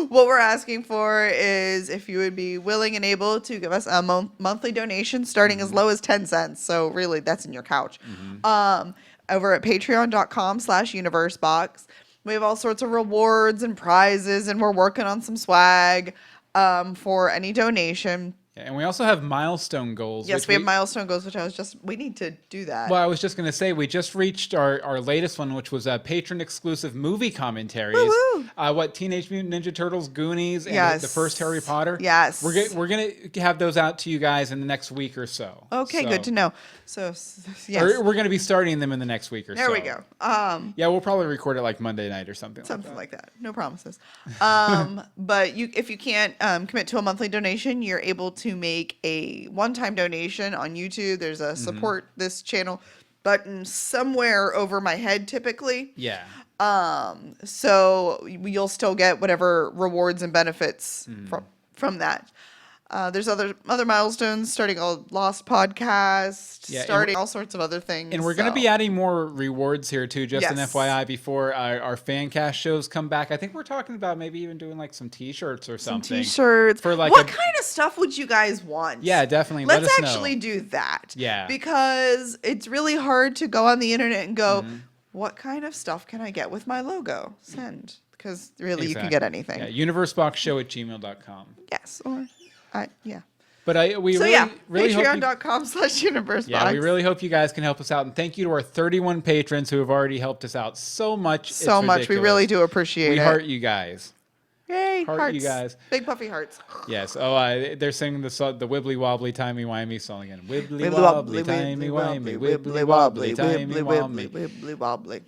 What we're asking for is if you would be willing and able to give us a monthly donation starting as low as 10 cents. So really, that's in your couch. Over at patreon.com/universebox. We have all sorts of rewards and prizes, and we're working on some swag for any donation. Yeah, and we also have milestone goals. Yes, we have milestone goals, which we need to do that. Well, I was just going to say, we just reached our latest one, which was patron-exclusive movie commentaries. Woo-woo. Teenage Mutant Ninja Turtles, Goonies, and Yes. the first Harry Potter. Yes. We're going to have those out to you guys in the next week or so. Okay, good to know. So, yes. We're going to be starting them in the next week or so. There we go. Yeah, we'll probably record it like Monday night or something Like that. No promises. But if you can't commit to a monthly donation, you're able to make a one-time donation on YouTube. There's a support this channel button somewhere over my head typically. Yeah. So you'll still get whatever rewards and benefits from that. There's other milestones, starting a Lost podcast, starting all sorts of other things. And we're going to be adding more rewards here too, just an Yes. FYI, before our fan cast shows come back. I think we're talking about maybe even doing like some t-shirts or something. T-shirts. For like what kind of stuff would you guys want? Yeah, definitely. Let's Let us know. actually do that. Yeah. Because it's really hard to go on the internet and go, what kind of stuff can I get with my logo? Send. Because really, you can get anything. Yeah, universeboxshow@gmail.com. Yes. Or, yeah. But we really hope patreon.com/universebox. Yeah, we really hope you guys can help us out. And thank you to our 31 patrons who have already helped us out so much. So It's much. We ridiculous. really do appreciate it. We heart you guys. Yay, Heart hearts. you guys. Big puffy hearts. Yes. Oh, they're singing the wibbly wobbly timey wimey song again. Wibbly Wibbly wobbly wobbly, timey wimey. wibbly Wibbly wobbly timey wibbly, wimey. wibbly wobbly.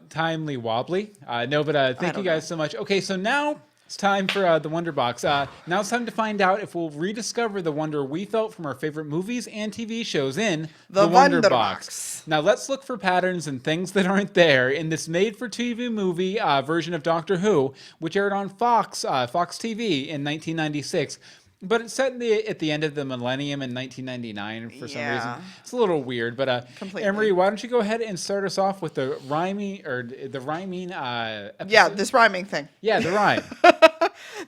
Timely wobbly. No, but thank you don't guys so much. Okay, so now it's time for the Wonder Box. Now it's time to find out if we'll rediscover the wonder we felt from our favorite movies and TV shows in The Wonder Wonder Box. Box. Now let's look for patterns and things that aren't there in this made-for-TV movie version of Doctor Who, which aired on Fox TV in 1996. But it's set at the end of the millennium in 1999 for some reason. It's a little weird, but Completely. Emery, why don't you go ahead and start us off with the rhyming episode? Yeah, this rhyming thing. Yeah, the rhyme.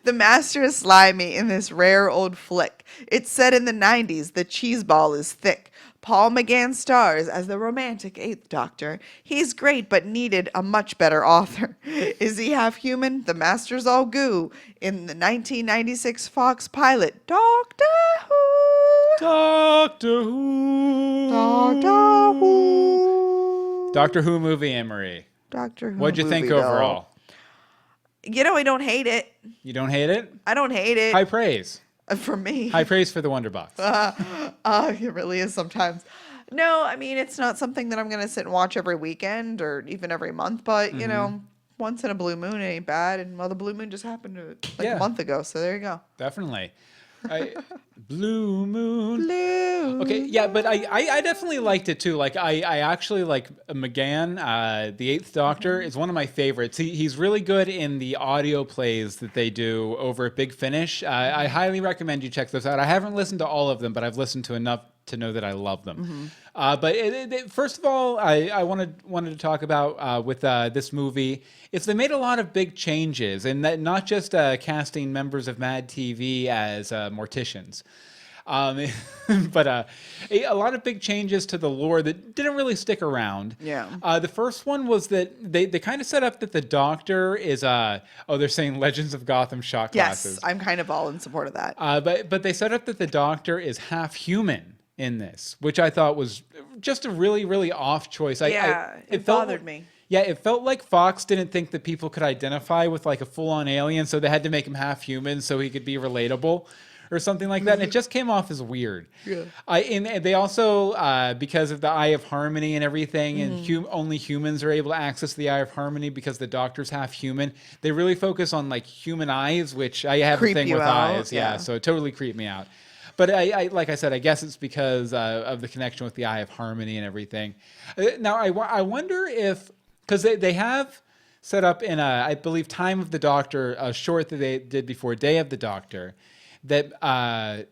The master is slimy in this rare old flick. It's set in the 90s. The cheese ball is thick. Paul McGann stars as the romantic Eighth Doctor. He's great, but needed a much better author. Is he half human? The master's all goo. In the 1996 Fox pilot, Doctor Who. Doctor Who. Doctor Who. Doctor Who movie, Anne-Marie. Doctor Who. What'd you think movie, though. overall? I don't hate it. You don't hate it? I don't hate it. High praise. For me. High praise for the Wonder Box. It really is sometimes. No, I mean, it's not something that I'm going to sit and watch every weekend or even every month, but, you know, once in a blue moon, it ain't bad. And, well, the blue moon just happened a month ago, so there you go. Definitely. Blue moon. Blue. Okay, yeah, but I definitely liked it too. Like I actually like McGann, the Eighth Doctor is one of my favorites. He's really good in the audio plays that they do over at Big Finish. I highly recommend you check those out. I haven't listened to all of them, but I've listened to enough to know that I love them. But first of all, I wanted to talk about with this movie is they made a lot of big changes, and that not just casting members of Mad TV as morticians. But a lot of big changes to the lore that didn't really stick around. Yeah. The first one was that they kind of set up that the Doctor is they're saying Legends of Gotham shot glasses. Yes, I'm kind of all in support of that. But they set up that the Doctor is half human in this, which I thought was just a really, really off choice. It bothered me. Yeah, it felt like Fox didn't think that people could identify with like a full-on alien, so they had to make him half human so he could be relatable or something like that. And it just came off as weird. Yeah. And they also, because of the Eye of Harmony and everything, and only humans are able to access the Eye of Harmony because the Doctor's half human, they really focus on like human eyes, which I have a thing with eyes. Yeah, so it totally creeped me out. But I like I said, I guess it's because of the connection with the Eye of Harmony and everything. Now, I wonder if, because they have set up in, I believe, Time of the Doctor, a short that they did before Day of the Doctor, that McGann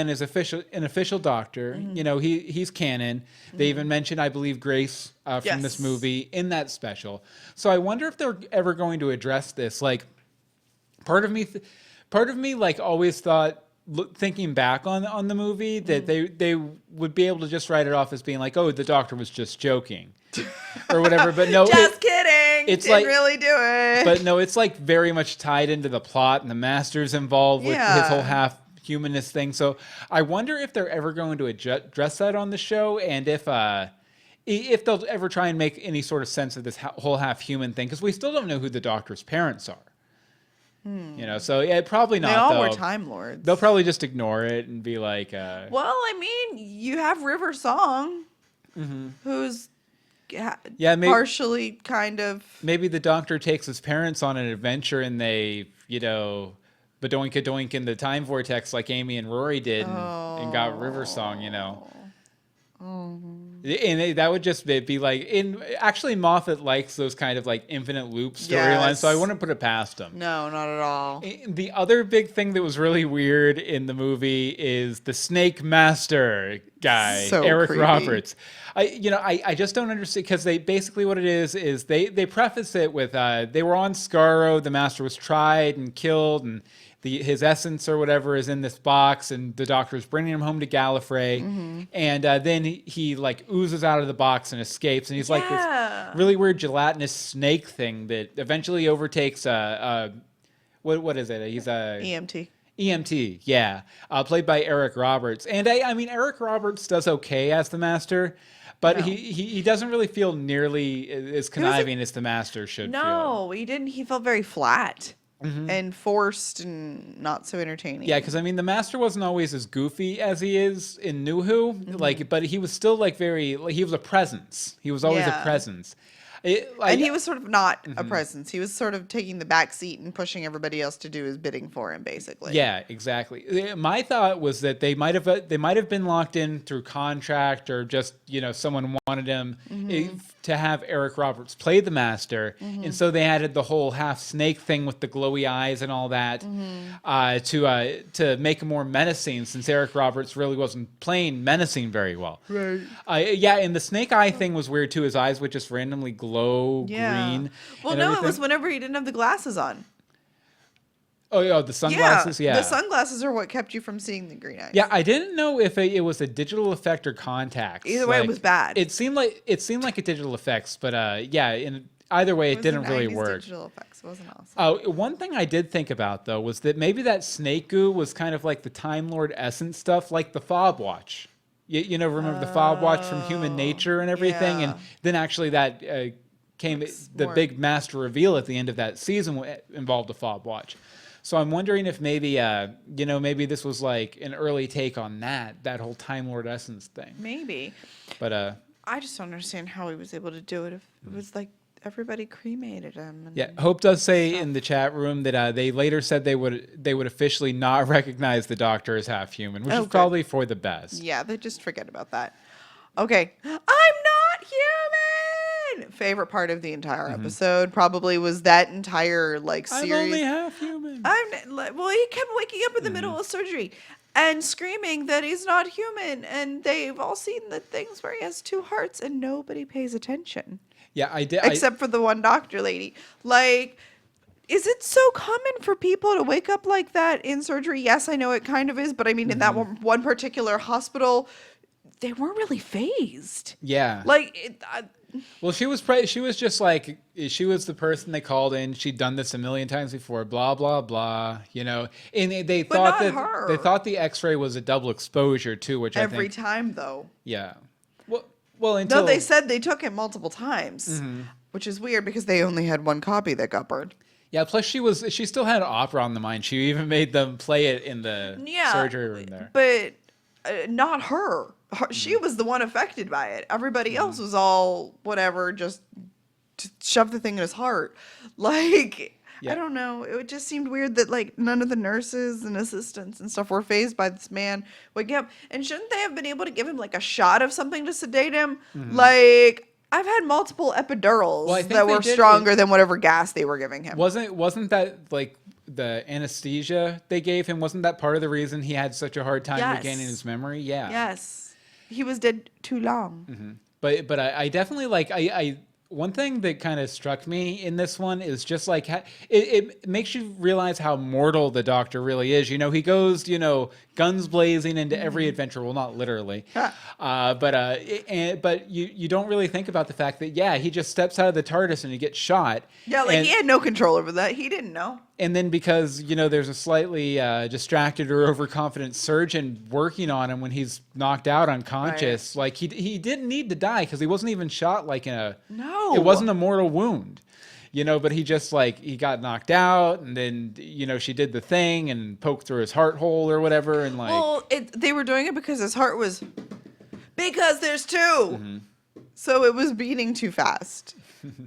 is an official doctor. He's canon. They even mentioned, I believe, Grace from this movie in that special. So I wonder if they're ever going to address this. Like, part of me like always thought, thinking back on the movie, that they would be able to just write it off as being like, oh, the doctor was just joking or whatever. But no, just kidding. It's Didn't like, really do it. But no, it's like very much tied into the plot, and the master's involved with his whole half humanist thing. So I wonder if they're ever going to address that on the show, and if they'll ever try and make any sort of sense of this whole half human thing, because we still don't know who the doctor's parents are. So yeah, probably not. They all were Time Lords. They'll probably just ignore it and be like, well, I mean, you have River Song, who's partially kind of. Maybe the doctor takes his parents on an adventure and they, badoinka doink in the time vortex like Amy and Rory did and got River Song, And that would just be like, actually Moffat likes those kind of like infinite loop storylines, so I wouldn't put it past him. No, not at all. The other big thing that was really weird in the movie is the Snake Master guy, Eric creepy. Roberts. I just don't understand, because they basically, what it is they preface it with they were on Skaro, the Master was tried and killed, and his essence or whatever is in this box, and the doctor's bringing him home to Gallifrey, and then he like oozes out of the box and escapes, and he's like this really weird gelatinous snake thing that eventually overtakes what is it? He's a EMT, yeah, played by Eric Roberts, and I mean Eric Roberts does okay as the Master. But he doesn't really feel nearly as conniving as the Master should feel. No, he didn't. He felt very flat. And forced and not so entertaining. Yeah, because I mean, the Master wasn't always as goofy as he is in New Who, but he was still like he was a presence. He was always a presence. And he was sort of not a presence. He was sort of taking the back seat and pushing everybody else to do his bidding for him, basically. Yeah, exactly. My thought was that they might have been locked in through contract, or just someone wanted him to have Eric Roberts play the Master, and so they added the whole half snake thing with the glowy eyes and all that to make him more menacing, since Eric Roberts really wasn't playing menacing very well. Right. And the snake eye thing was weird too. His eyes would just randomly glow green. Well, no, it was whenever he didn't have the glasses on. Oh, yeah, the sunglasses, yeah. The sunglasses are what kept you from seeing the green eyes. Yeah, I didn't know if it was a digital effect or contacts. Either way, it was bad. It seemed like a digital effects, but in either way, it didn't really work. Digital effects, it wasn't awesome. One thing I did think about though was that maybe that snake goo was kind of like the Time Lord essence stuff, like the Fob Watch. Remember the Fob Watch from Human Nature and everything, and then actually that came the big Master reveal at the end of that season involved a Fob Watch. So I'm wondering if maybe, maybe this was like an early take on that whole Time Lord essence thing. Maybe. But I just don't understand how he was able to do it. If it was like everybody cremated him. Hope does say in the chat room that they later said they would officially not recognize the Doctor as half human, which is probably for the best. Yeah, they just forget about that. Okay, I'm not human. Favorite part of the entire episode probably was that entire series. I'm only half human. He kept waking up in the middle of surgery and screaming that he's not human, and they've all seen the things where he has two hearts, and nobody pays attention. Yeah, I did. Except for the one doctor lady. Is it so common for people to wake up like that in surgery? Yes, I know it kind of is, but I mean, in that one particular hospital, they weren't really phased. Yeah. Well, she was just like, she was the person they called in. She'd done this a million times before, blah, blah, blah, and they thought they thought the X-ray was a double exposure too, which every time though. Yeah. Well, until they said they took it multiple times, which is weird because they only had one copy that got burned. Yeah, plus she still had opera on the mind. She even made them play it in the surgery room there. But not her. She was the one affected by it. Everybody else was all whatever, just to shove the thing in his heart. I don't know. It just seemed weird that none of the nurses and assistants and stuff were fazed by this man waking up. And shouldn't they have been able to give him a shot of something to sedate him? I've had multiple epidurals that were stronger than whatever gas they were giving him. Wasn't that the anesthesia they gave him, wasn't that part of the reason he had such a hard time Yes. regaining his memory? Yeah. Yes. He was dead too long. Mm-hmm. But I definitely like I one thing that kind of struck me in this one is just like it makes you realize how mortal the Doctor really is. You know, he goes, guns blazing into every adventure. Well, not literally, but you don't really think about the fact that he just steps out of the TARDIS and he gets shot. Yeah, like he had no control over that. He didn't know. And then because, there's a slightly distracted or overconfident surgeon working on him when he's knocked out unconscious, like he didn't need to die because he wasn't even shot like No. It wasn't a mortal wound, but he just he got knocked out and then, she did the thing and poked through his heart hole or whatever. And they were doing it because his heart was, because there's two. So it was beating too fast.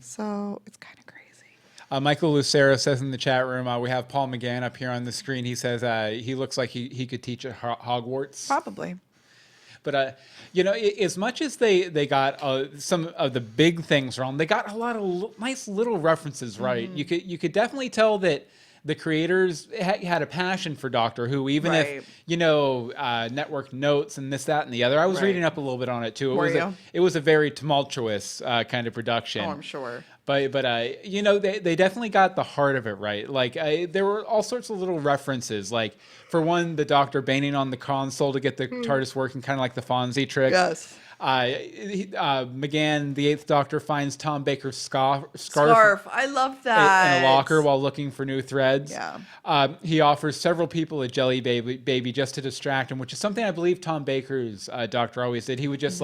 So it's kind of crazy. Michael Lucero says in the chat room, we have Paul McGann up here on the screen. He says he looks like he could teach at Hogwarts. Probably. But, as much as they got some of the big things wrong, they got a lot of nice little references right. You could definitely tell that the creators had a passion for Doctor Who, even if, network notes and this, that, and the other. I was reading up a little bit on it, too. It was a very tumultuous kind of production. Oh, I'm sure. But they definitely got the heart of it right. Like there were all sorts of little references. Like for one, the Doctor banging on the console to get the TARDIS working, kind of like the Fonzie trick. Yes. McGann, the Eighth Doctor, finds Tom Baker's scarf. I love that. In a locker while looking for new threads. Yeah. He offers several people a jelly baby just to distract him, which is something I believe Tom Baker's Doctor always did. He would just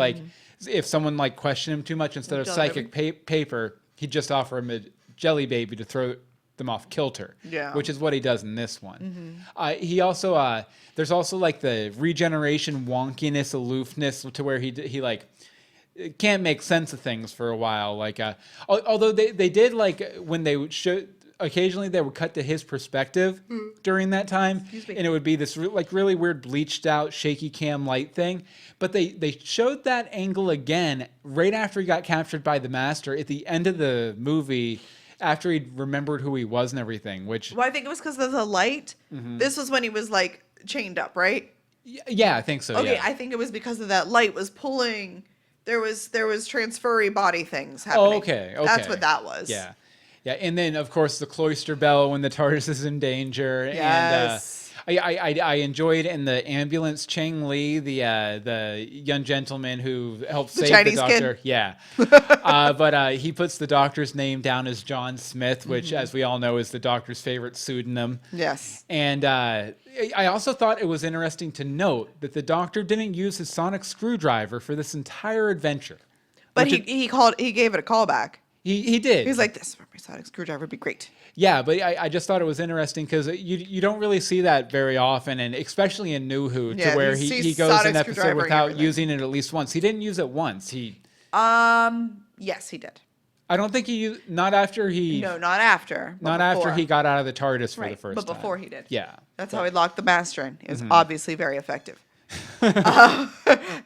if someone questioned him too much, instead of psychic paper, he'd just offer him a jelly baby to throw them off kilter. Yeah. Which is what he does in this one. He also there's also the regeneration wonkiness, aloofness to where he can't make sense of things for a while. Although they did when they would show. Occasionally they would cut to his perspective during that time, and it would be this really weird bleached out shaky cam light thing. But they showed that angle again right after he got captured by the Master at the end of the movie, after he remembered who he was and everything. Which I think it was because of the light. This was when he was chained up, right? Yeah, I think so. Okay, yeah. I think it was because of that light was pulling. There was transferry body things happening. Oh, okay. That's what that was. Yeah. Yeah, and then of course the cloister bell when the TARDIS is in danger. Yes. And I enjoyed in the ambulance Chang Li, the young gentleman who helped save Chinese the Doctor. kid. Yeah. But he puts the Doctor's name down as John Smith, which, as we all know, is the Doctor's favorite pseudonym. Yes. And I also thought it was interesting to note that the Doctor didn't use his sonic screwdriver for this entire adventure. But he gave it a callback. He did. He's like, this sonic screwdriver would be great. Yeah, but I just thought it was interesting because you don't really see that very often, and especially in New Who, to where he goes an episode without using it at least once. He didn't use it once. Yes, he did. I don't think he used, not after he... No, not after. Not after he got out of the TARDIS for the first time. But before he did. Yeah. That's how he locked the Master in. It was obviously very effective. I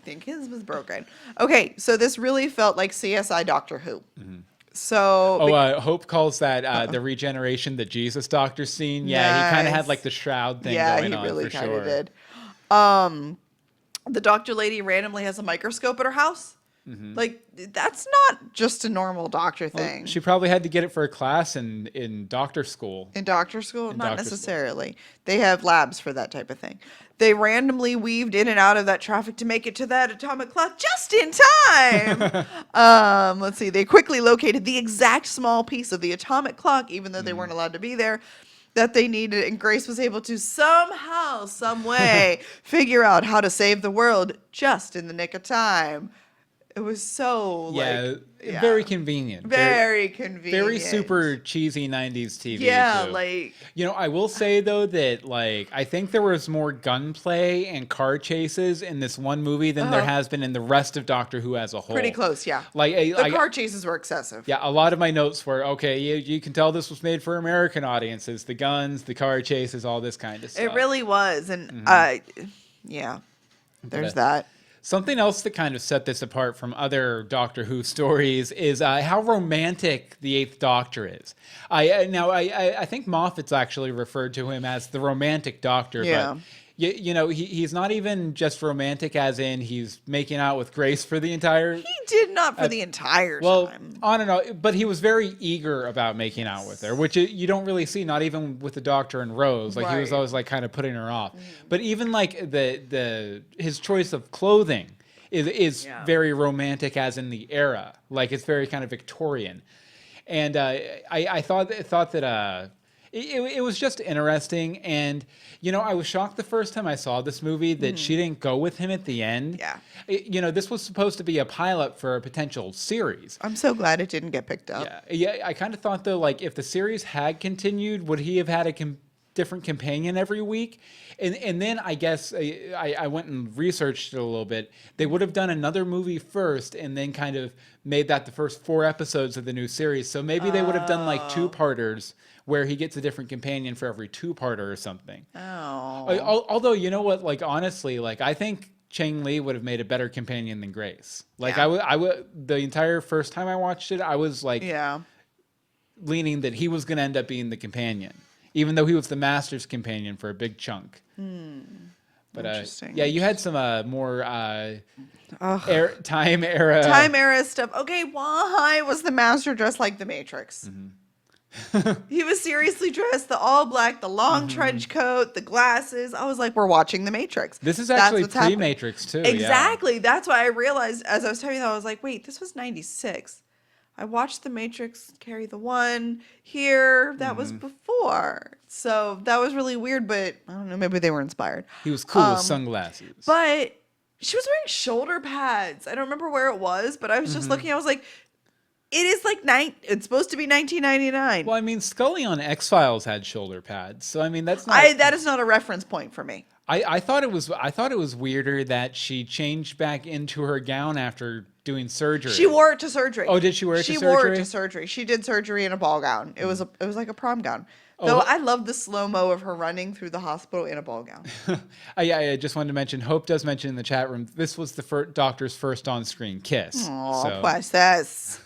think his was broken. Okay, so this really felt like CSI Doctor Who. So Hope calls that the regeneration, the Jesus Doctor scene. Yeah, he kind of had the shroud thing going on. Yeah, he really kind of did. The Doctor lady randomly has a microscope at her house. That's not just a normal Doctor thing. She probably had to get it for a class in doctor school. In doctor school? Not necessarily. They have labs for that type of thing. They randomly weaved in and out of that traffic to make it to that atomic clock just in time. Let's see. They quickly located the exact small piece of the atomic clock, even though they weren't allowed to be there, that they needed. And Grace was able to somehow, some way, figure out how to save the world just in the nick of time. It was so very convenient. Very convenient. Very super cheesy 90s TV. Yeah, too. I will say though that I think there was more gunplay and car chases in this one movie than there has been in the rest of Doctor Who as a whole. Pretty close, yeah. The car chases were excessive. Yeah, a lot of my notes were you can tell this was made for American audiences. The guns, the car chases, all this kind of stuff. It really was, and yeah, there's that. Something else that kind of set this apart from other Doctor Who stories is how romantic the Eighth Doctor is. I think Moffat's actually referred to him as the romantic Doctor, Yeah. but you know, he's not even just romantic as in he's making out with Grace for the entire... He did not for the entire Well, time. on and on, but he was very eager about making out with her, which you don't really see, not even with the Doctor and Rose. Like he was Right. always like kind of putting her off. But even like his choice of clothing is very romantic, as in the era. Like it's very kind of Victorian. And I thought that it was just interesting. And you know, I was shocked the first time I saw this movie that she didn't go with him at the end. Yeah. You know, this was supposed to be a pilot for a potential series. I'm so glad it didn't get picked up. Yeah. I kind of thought though, like if the series had continued, would he have had a different companion every week? And then I guess I went and researched it a little bit. They would have done another movie first and then kind of made that the first 4 episodes of the new series. So maybe they would have done like 2-parters where he gets a different companion for every 2-parter or something. Oh. Although, you know what, like honestly, like I think Chang Li would have made a better companion than Grace. Like Yeah. I would the entire first time I watched it, I was like Yeah. leaning that he was going to end up being the companion, even though he was the Master's companion for a big chunk. But Interesting. yeah, you had some more Ugh. time era. Time era stuff. Okay, why was the Master dressed like the Matrix? He was seriously dressed, the all black, the long trench coat, the glasses. I was like, we're watching the Matrix. This is That's actually what's happening. pre-Matrix too. Exactly. That's why I realized as I was telling you that, I was like, wait, this was 96. I watched The Matrix Carry the One here. That was before. So that was really weird, but I don't know, maybe they were inspired. Yeah. He was cool with sunglasses. But she was wearing shoulder pads. I don't remember where it was, but I was just looking. I was like, it is like it's supposed to be 1999. Well, I mean, Scully on X-Files had shoulder pads, so I mean that's not. That is not a reference point for me. I thought it was weirder that she changed back into her gown after doing surgery. She wore it to surgery. Oh, did she wear it to She surgery? wore it to surgery. She did surgery in a ball gown. It was like a prom gown. Though I love the slow-mo of her running through the hospital in a ball gown. I just wanted to mention, Hope does mention in the chat room, this was the Doctor's first on-screen kiss. Oh, so, precious.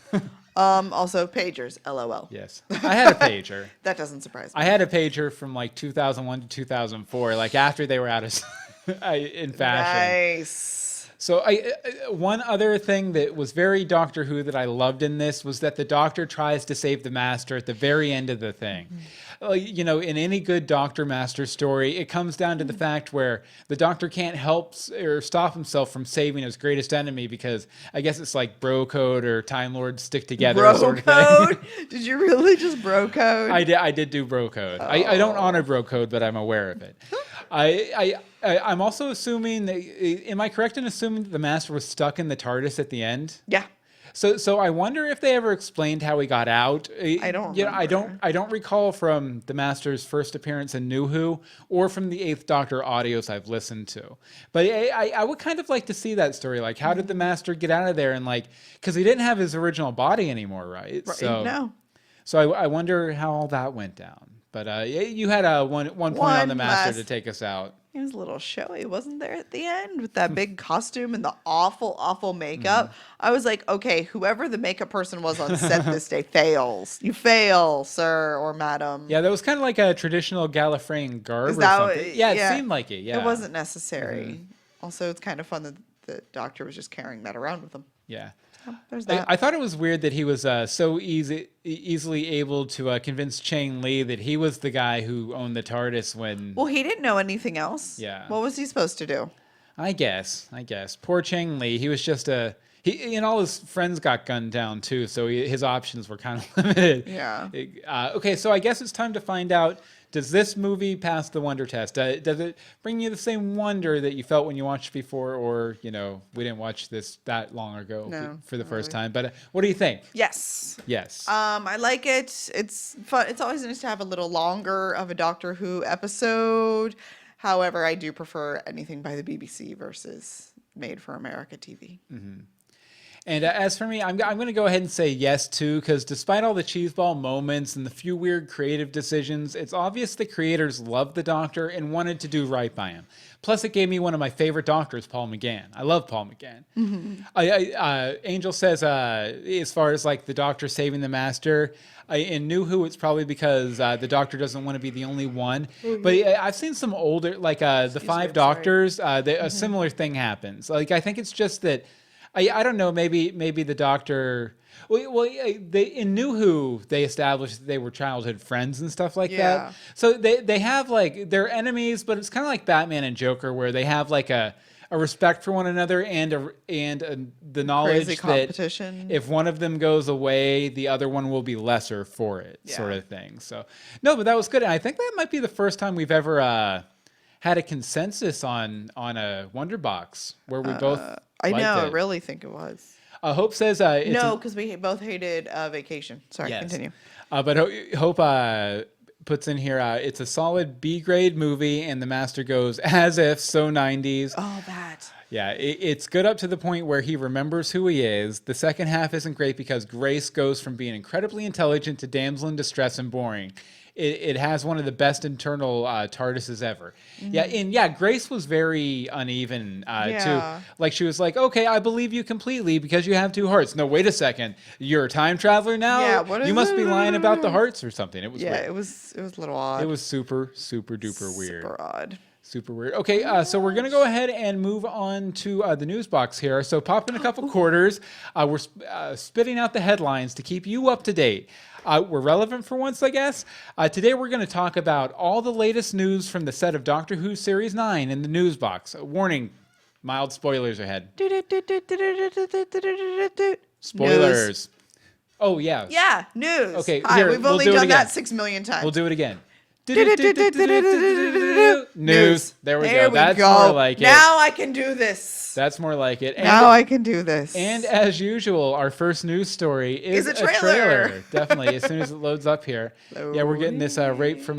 Also pagers, LOL. yes. I had a pager. That doesn't surprise me. I had a pager from like 2001 to 2004, like after they were out of in fashion. Nice. So one other thing that was very Doctor Who that I loved in this was that the Doctor tries to save the Master at the very end of the thing. You know, in any good Doctor Master story, it comes down to the fact where the Doctor can't help or stop himself from saving his greatest enemy because I guess it's like bro code or Time Lords stick together Bro sort of code? thing. Did you really just bro code? I did do bro code. I don't honor bro code, but I'm aware of it. I'm also assuming that, am I correct in assuming that the Master was stuck in the TARDIS at the end? Yeah. So I wonder if they ever explained how he got out. I don't You know, remember. I don't recall from the Master's first appearance in New Who or from the Eighth Doctor audios I've listened to. But I would kind of like to see that story. Like, how did the Master get out of there? And like, because he didn't have his original body anymore, right? No. So I wonder how all that went down. But you had one point on the Master last- to take us out. He was a little showy, wasn't there, at the end with that big costume and the awful, awful makeup? I was like, okay, whoever the makeup person was on set this day fails. You fail, sir or madam. Yeah, that was kind of like a traditional Gallifreyan garb Is or that something. what- Yeah, it yeah. seemed like it. Yeah, It wasn't necessary. Also, it's kind of fun that the Doctor was just carrying that around with him. Yeah. There's that. I thought it was weird that he was so easily able to convince Chang Li that he was the guy who owned the TARDIS when... Well, he didn't know anything else. Yeah. What was he supposed to do? I guess. Poor Chang Li. He was just he and all his friends got gunned down too, so his options were kind of limited. Yeah. Okay, so I guess it's time to find out, does this movie pass the wonder test? Does it bring you the same wonder that you felt when you watched before, or, you know, we didn't watch this that long ago No, for the not first really. time, but what do you think? Yes. Yes. I like it. It's fun. It's always nice to have a little longer of a Doctor Who episode. However, I do prefer anything by the BBC versus Made for America TV. And as for me, I'm going to go ahead and say yes, too, because despite all the cheeseball moments and the few weird creative decisions, it's obvious the creators loved the Doctor and wanted to do right by him. Plus, it gave me one of my favorite Doctors, Paul McGann. I love Paul McGann. Angel says, as far as like the Doctor saving the Master, in New Who, it's probably because the Doctor doesn't want to be the only one. But I've seen some older, like the Five Doctors, a similar thing happens. Like, I think it's just that, I don't know, maybe the Doctor... Well, in New Who, they established that they were childhood friends and stuff like that. So they have, like, they're enemies, but it's kind of like Batman and Joker, where they have, like, a respect for one another and the knowledge that if one of them goes away, the other one will be lesser for it, sort of thing. So, no, but that was good. And I think that might be the first time we've ever had a consensus on a Wonder Box where we both I know, I it. really think it was. Hope says no, because we both hated Vacation. Sorry, continue. But Hope puts in here, it's a solid B grade movie, and the Master goes as if so 90s. Oh, that. Yeah, it's good up to the point where he remembers who he is. The second half isn't great because Grace goes from being incredibly intelligent to damsel in distress and boring. It has one of the best internal TARDISes ever. Grace was very uneven too. Like, she was like, okay, I believe you completely because you have two hearts. No, wait a second, you're a time traveler now. Yeah, you must be lying about the hearts or something. It was weird. it was a little odd. It was super duper weird. Super odd. Super weird. Okay, so we're going to go ahead and move on to the news box here. So pop in a couple quarters. We're spitting out the headlines to keep you up to date. We're relevant for once, I guess. Today we're going to talk about all the latest news from the set of Doctor Who Series 9 in the news box. Warning, mild spoilers ahead. Spoilers. News. Oh, yeah. Yeah, news. Okay, Hi, here, we've we'll only do it done again. that 6 million times. We'll do it again. News. There we go. That's go. more like it. Now I can do this. That's more like it. Now I can do this. And as usual, our first news story is a trailer. Definitely, as soon as it loads up here. Yeah, we're getting this right from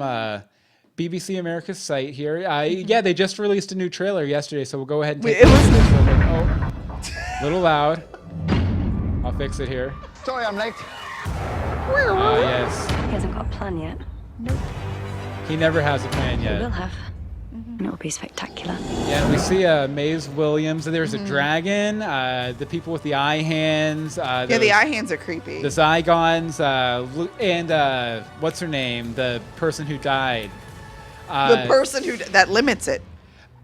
BBC America's site here. Yeah, they just released a new trailer yesterday, so we'll go ahead and take a look. A little loud. I'll fix it here. Sorry I'm late. Yes. He hasn't got a plan yet. He never has a plan He will yet. have. And it'll be spectacular. Yeah, we see Maze Williams. There's a dragon. The people with the eye hands. the eye hands are creepy. The Zygons. And what's her name? The person who died. The person that limits it.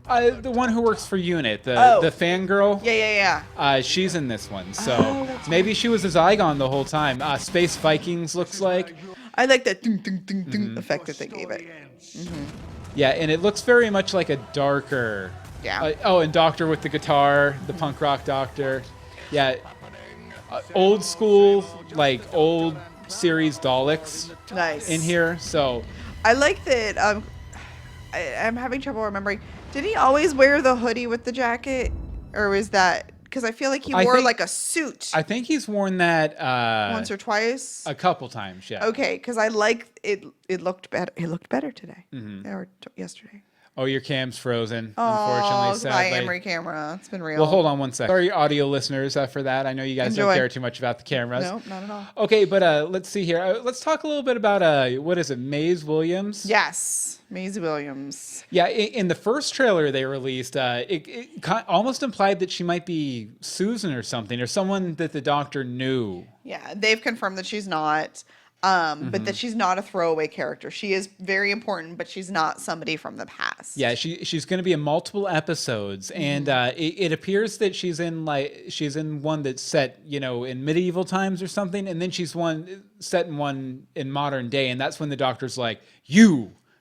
The one who works for Unit, the fangirl. Yeah. She's in this one, so maybe she was a Zygon the whole time. Space Vikings looks like. I like that ding, ding, ding, ding effect that they gave it. Yeah, and it looks very much like a darker. Yeah. And Doctor with the guitar, the punk rock Doctor. Yeah. Old school, like old series Daleks. Nice. In here, so. I like that. I'm having trouble remembering. Did he always wear the hoodie with the jacket, or was that because I feel like he wore like a suit? I think he's worn that once or twice. A couple times, yeah. Okay, because I like it. It looked better. It looked better today or yesterday. Oh, your cam's frozen, unfortunately, sadly. My Emery camera. It's been real. Well, hold on one second. Sorry, audio listeners, for that. I know you guys don't care too much about the cameras. No, not at all. Okay, but let's see here. Let's talk a little bit about, what is it, Maze Williams? Yes, Maisie Williams. Yeah, in the first trailer they released, it almost implied that she might be Susan or something, or someone that the Doctor knew. Yeah, they've confirmed that she's not. But that she's not a throwaway character. She is very important, but she's not somebody from the past. Yeah, she's going to be in multiple episodes, and it appears that she's in one that's set, in medieval times or something, and then she's set in one in modern day, and that's when the Doctor's like,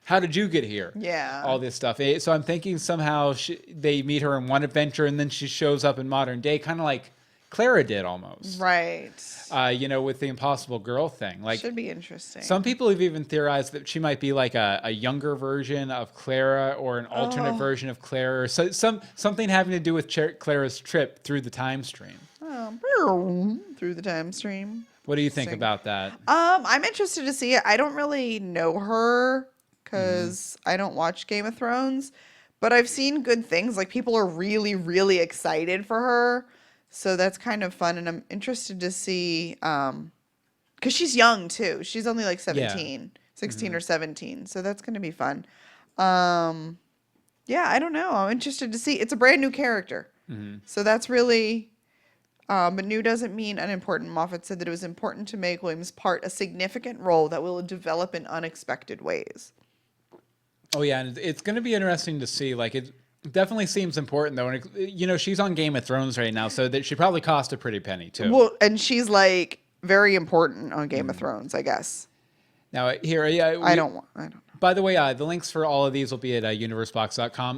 how did you get here? Yeah. All this stuff. So I'm thinking somehow they meet her in one adventure, and then she shows up in modern day, kind of like Clara did almost. Right. With the Impossible Girl thing. Like, should be interesting. Some people have even theorized that she might be like a younger version of Clara or an alternate version of Clara, or something having to do with Clara's trip through the time stream. Through the time stream. What do you think about that? I'm interested to see it. I don't really know her because I don't watch Game of Thrones, but I've seen good things. Like, people are really, really excited for her. So that's kind of fun, and I'm interested to see because she's young too. She's only like 17, 16 or 17. So that's going to be fun. Yeah, I don't know. I'm interested to see. It's a brand new character. So that's really but new doesn't mean unimportant. Moffat said that it was important to make Williams' part a significant role that will develop in unexpected ways. Oh yeah, and it's going to be interesting to see. Like, it definitely seems important though, and you know, she's on Game of Thrones right now, so that she probably cost a pretty penny too. Well, and she's like very important on Game of Thrones, I guess. Now here, yeah, I don't know. By the way, the links for all of these will be at universebox.com.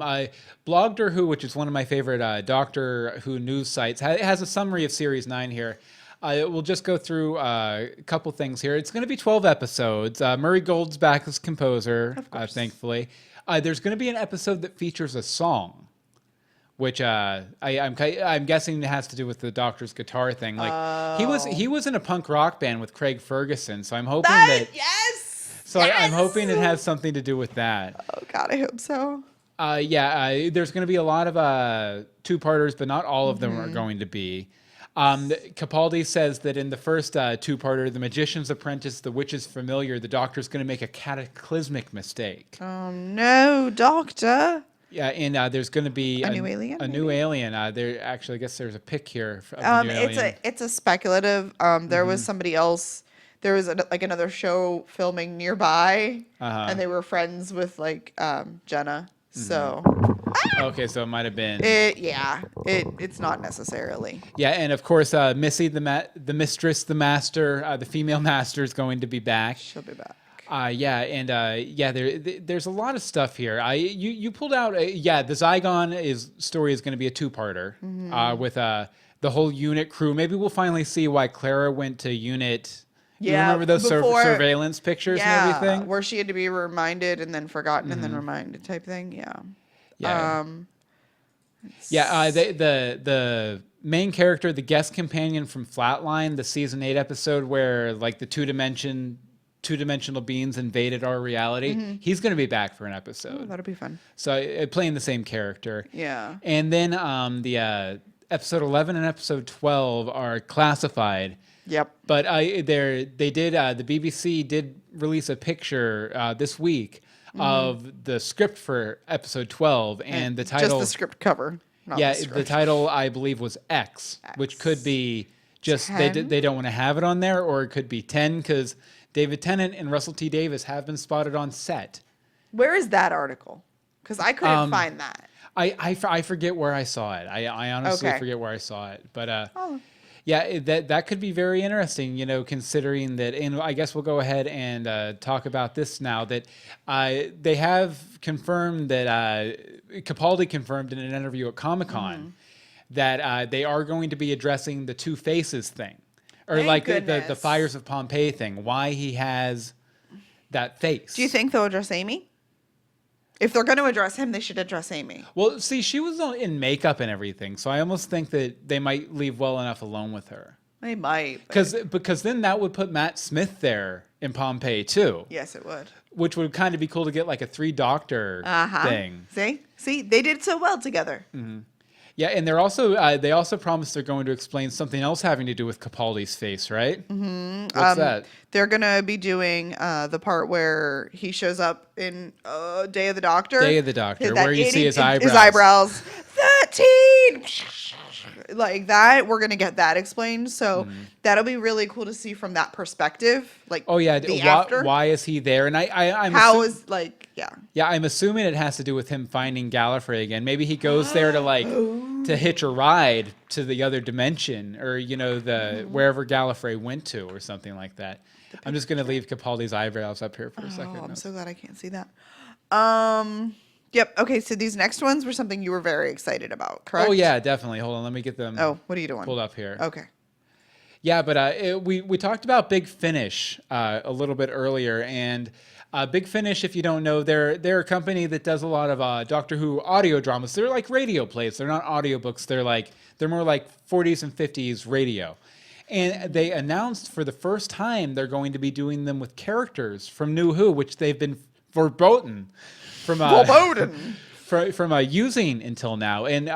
Blogger Who, which is one of my favorite Doctor Who news sites, has a summary of Series 9 here. We'll just go through a couple things here. It's going to be 12 episodes. Murray Gold's back as composer, thankfully. There's going to be an episode that features a song, which I'm guessing it has to do with the Doctor's guitar thing. Like he was in a punk rock band with Craig Ferguson, so I'm hoping that yes. So I'm hoping it has something to do with that. Oh God, I hope so. There's going to be a lot of two-parters, but not all of them are going to be. Capaldi says that in the first two-parter, The Magician's Apprentice, The Witch's Familiar, the Doctor's going to make a cataclysmic mistake. Oh no, Doctor. Yeah, and there's going to be a new alien. A new alien. There actually, I guess there's a pic here of the new alien. It's a speculative. There was somebody else. There was another show filming nearby, and they were friends with like Jenna. So okay, so it might have been. It's not necessarily. Yeah, and of course, Missy, the mistress, the master, the female master is going to be back. She'll be back. There's a lot of stuff here. You pulled out. The Zygon story is going to be a two-parter with the whole unit crew. Maybe we'll finally see why Clara went to unit. You remember those surveillance pictures and everything? Where she had to be reminded and then forgotten and then reminded type thing. Yeah. The main character, the guest companion from Flatline, the season 8 episode where like the two-dimensional beings invaded our reality. He's going to be back for an episode. Oh, that'll be fun. So playing the same character. Yeah. And then the episode 11 and episode 12 are classified. Yep. But the BBC did release a picture this week of the script for episode 12 and the title. Just the script cover. Not the script. The title I believe was X, which could be just 10? They don't want to have it on there, or it could be 10 because David Tennant and Russell T Davies have been spotted on set. Where is that article? Because I couldn't find that. I forget where I saw it. I honestly forget where I saw it, but. Yeah, that could be very interesting, you know, considering that, and I guess we'll go ahead and talk about this now, that they have confirmed that, Capaldi confirmed in an interview at Comic-Con that they are going to be addressing the Two Faces thing, or the Fires of Pompeii thing, why he has that face. Do you think they'll address Amy? If they're going to address him, they should address Amy. Well, see, she was in makeup and everything, so I almost think that they might leave well enough alone with her. They might. Because then that would put Matt Smith there in Pompeii, too. Yes, it would. Which would kind of be cool to get like a 3-doctor thing. See? They did so well together. Mm-hmm. Yeah, and they're also they also promised they're going to explain something else having to do with Capaldi's face, right? Mm-hmm. What's that? They're going to be doing the part where he shows up in Day of the Doctor. Day of the Doctor, where you see his eyebrows. His eyebrows. 13! Like that. We're going to get that explained. So that'll be really cool to see from that perspective. Like, why is he there? And I'm I'm assuming it has to do with him finding Gallifrey again. Maybe he goes there to hitch a ride to the other dimension, or wherever Gallifrey went to, or something like that. I'm just gonna leave Capaldi's eyebrows up here for a second. I'm so glad I can't see that. Yep. Okay. So these next ones were something you were very excited about, correct? Oh yeah, definitely. Hold on, let me get them. Oh, what are you doing? Pulled up here. Okay. Yeah, but we talked about Big Finish a little bit earlier, and Big Finish, if you don't know, they're a company that does a lot of Doctor Who audio dramas. They're like radio plays. They're not audiobooks. They're more like 40s and 50s radio. And they announced for the first time they're going to be doing them with characters from New Who, which they've been verboten from using until now. And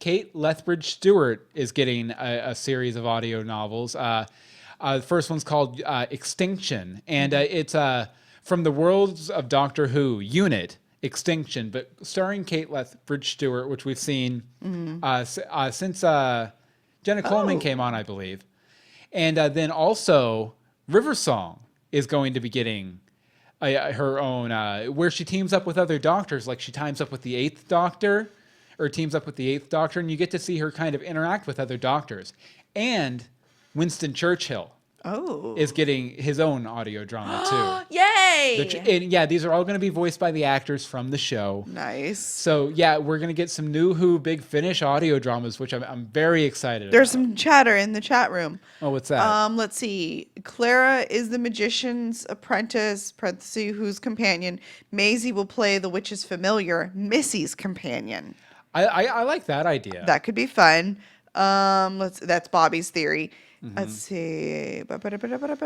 Kate Lethbridge Stewart is getting a series of audio novels. The first one's called Extinction, and it's from the worlds of Doctor Who unit Extinction, but starring Kate Lethbridge Stewart, which we've seen since Jenna Coleman came on, I believe. And then also River Song is going to be getting her own, where she teams up with other doctors, like she teams up with the Eighth Doctor, and you get to see her kind of interact with other doctors. And Winston Churchill is getting his own audio drama too. Yay! And yeah, these are all going to be voiced by the actors from the show. Nice. So yeah, we're going to get some new Who Big Finish audio dramas, which I'm very excited There's about. some chatter in the chat room. Oh, what's that? Let's see. Clara is the magician's apprentice, parenthesis, whose companion. Maisie will play the witch's familiar, Missy's companion. I like that idea. That could be fun. That's Bobby's theory. Let's see.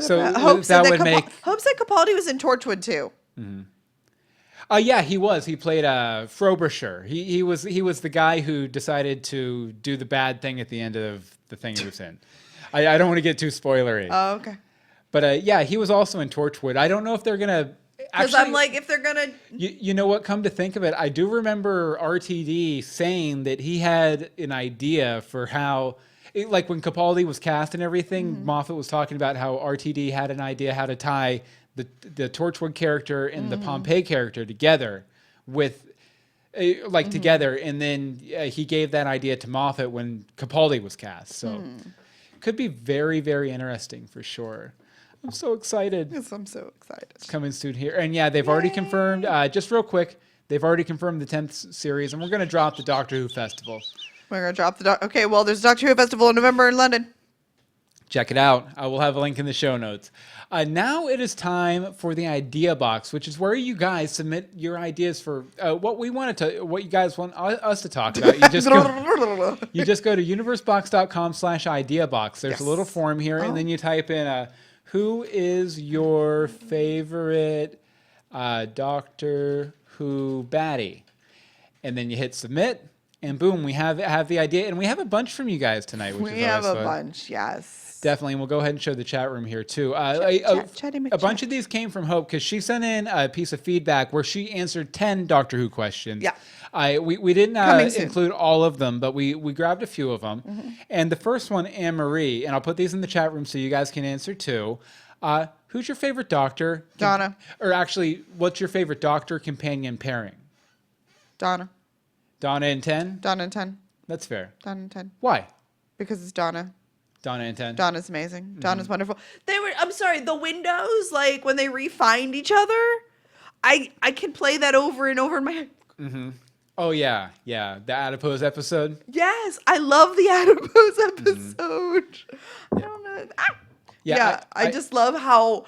So Hope said that would make. Hope said Capaldi was in Torchwood too. Yeah, he was. He played Frobisher. He was the guy who decided to do the bad thing at the end of the thing he was in. I don't want to get too spoilery. Oh, okay. But yeah, he was also in Torchwood. I don't know if they're gonna. Because I'm like, if they're gonna. You know what? Come to think of it, I do remember RTD saying that he had an idea for how. Like when Capaldi was cast and everything, Moffat was talking about how RTD had an idea how to tie the Torchwood character and the Pompeii character together with, together. And then he gave that idea to Moffat when Capaldi was cast. So could be very, very interesting for sure. I'm so excited. Yes, I'm so excited. It's coming soon here. And yeah, they've already confirmed, just real quick, they've already confirmed the 10th series, and we're going to drop the Doctor Who Festival. We're gonna drop the okay. Well, there's Doctor Who Festival in November in London. Check it out. I will have a link in the show notes. Now it is time for the idea box, which is where you guys submit your ideas for what you guys want us to talk about. You just go to universebox.com/ideabox. There's a little form here, and then you type in who is your favorite Doctor Who baddie, and then you hit submit. And boom, we have the idea, and we have a bunch from you guys tonight. Which We have a bunch, yes. Definitely, and we'll go ahead and show the chat room here too. A bunch of these came from Hope because she sent in a piece of feedback where she answered 10 Doctor Who questions. Yeah. We didn't include all of them, but we grabbed a few of them. And the first one, Anne-Marie, and I'll put these in the chat room so you guys can answer too. Who's your favorite Doctor? Donna. Or actually, what's your favorite Doctor companion pairing? Donna. Donna and 10? Donna and 10. That's fair. Donna and 10. Why? Because it's Donna. Donna and 10. Donna's amazing. Donna's wonderful. I'm sorry, the windows, like when they re-find each other, I can play that over and over in my head. Oh, yeah. Yeah. The Adipose episode. Yes, I love the Adipose episode. I don't know. Yeah, I just love how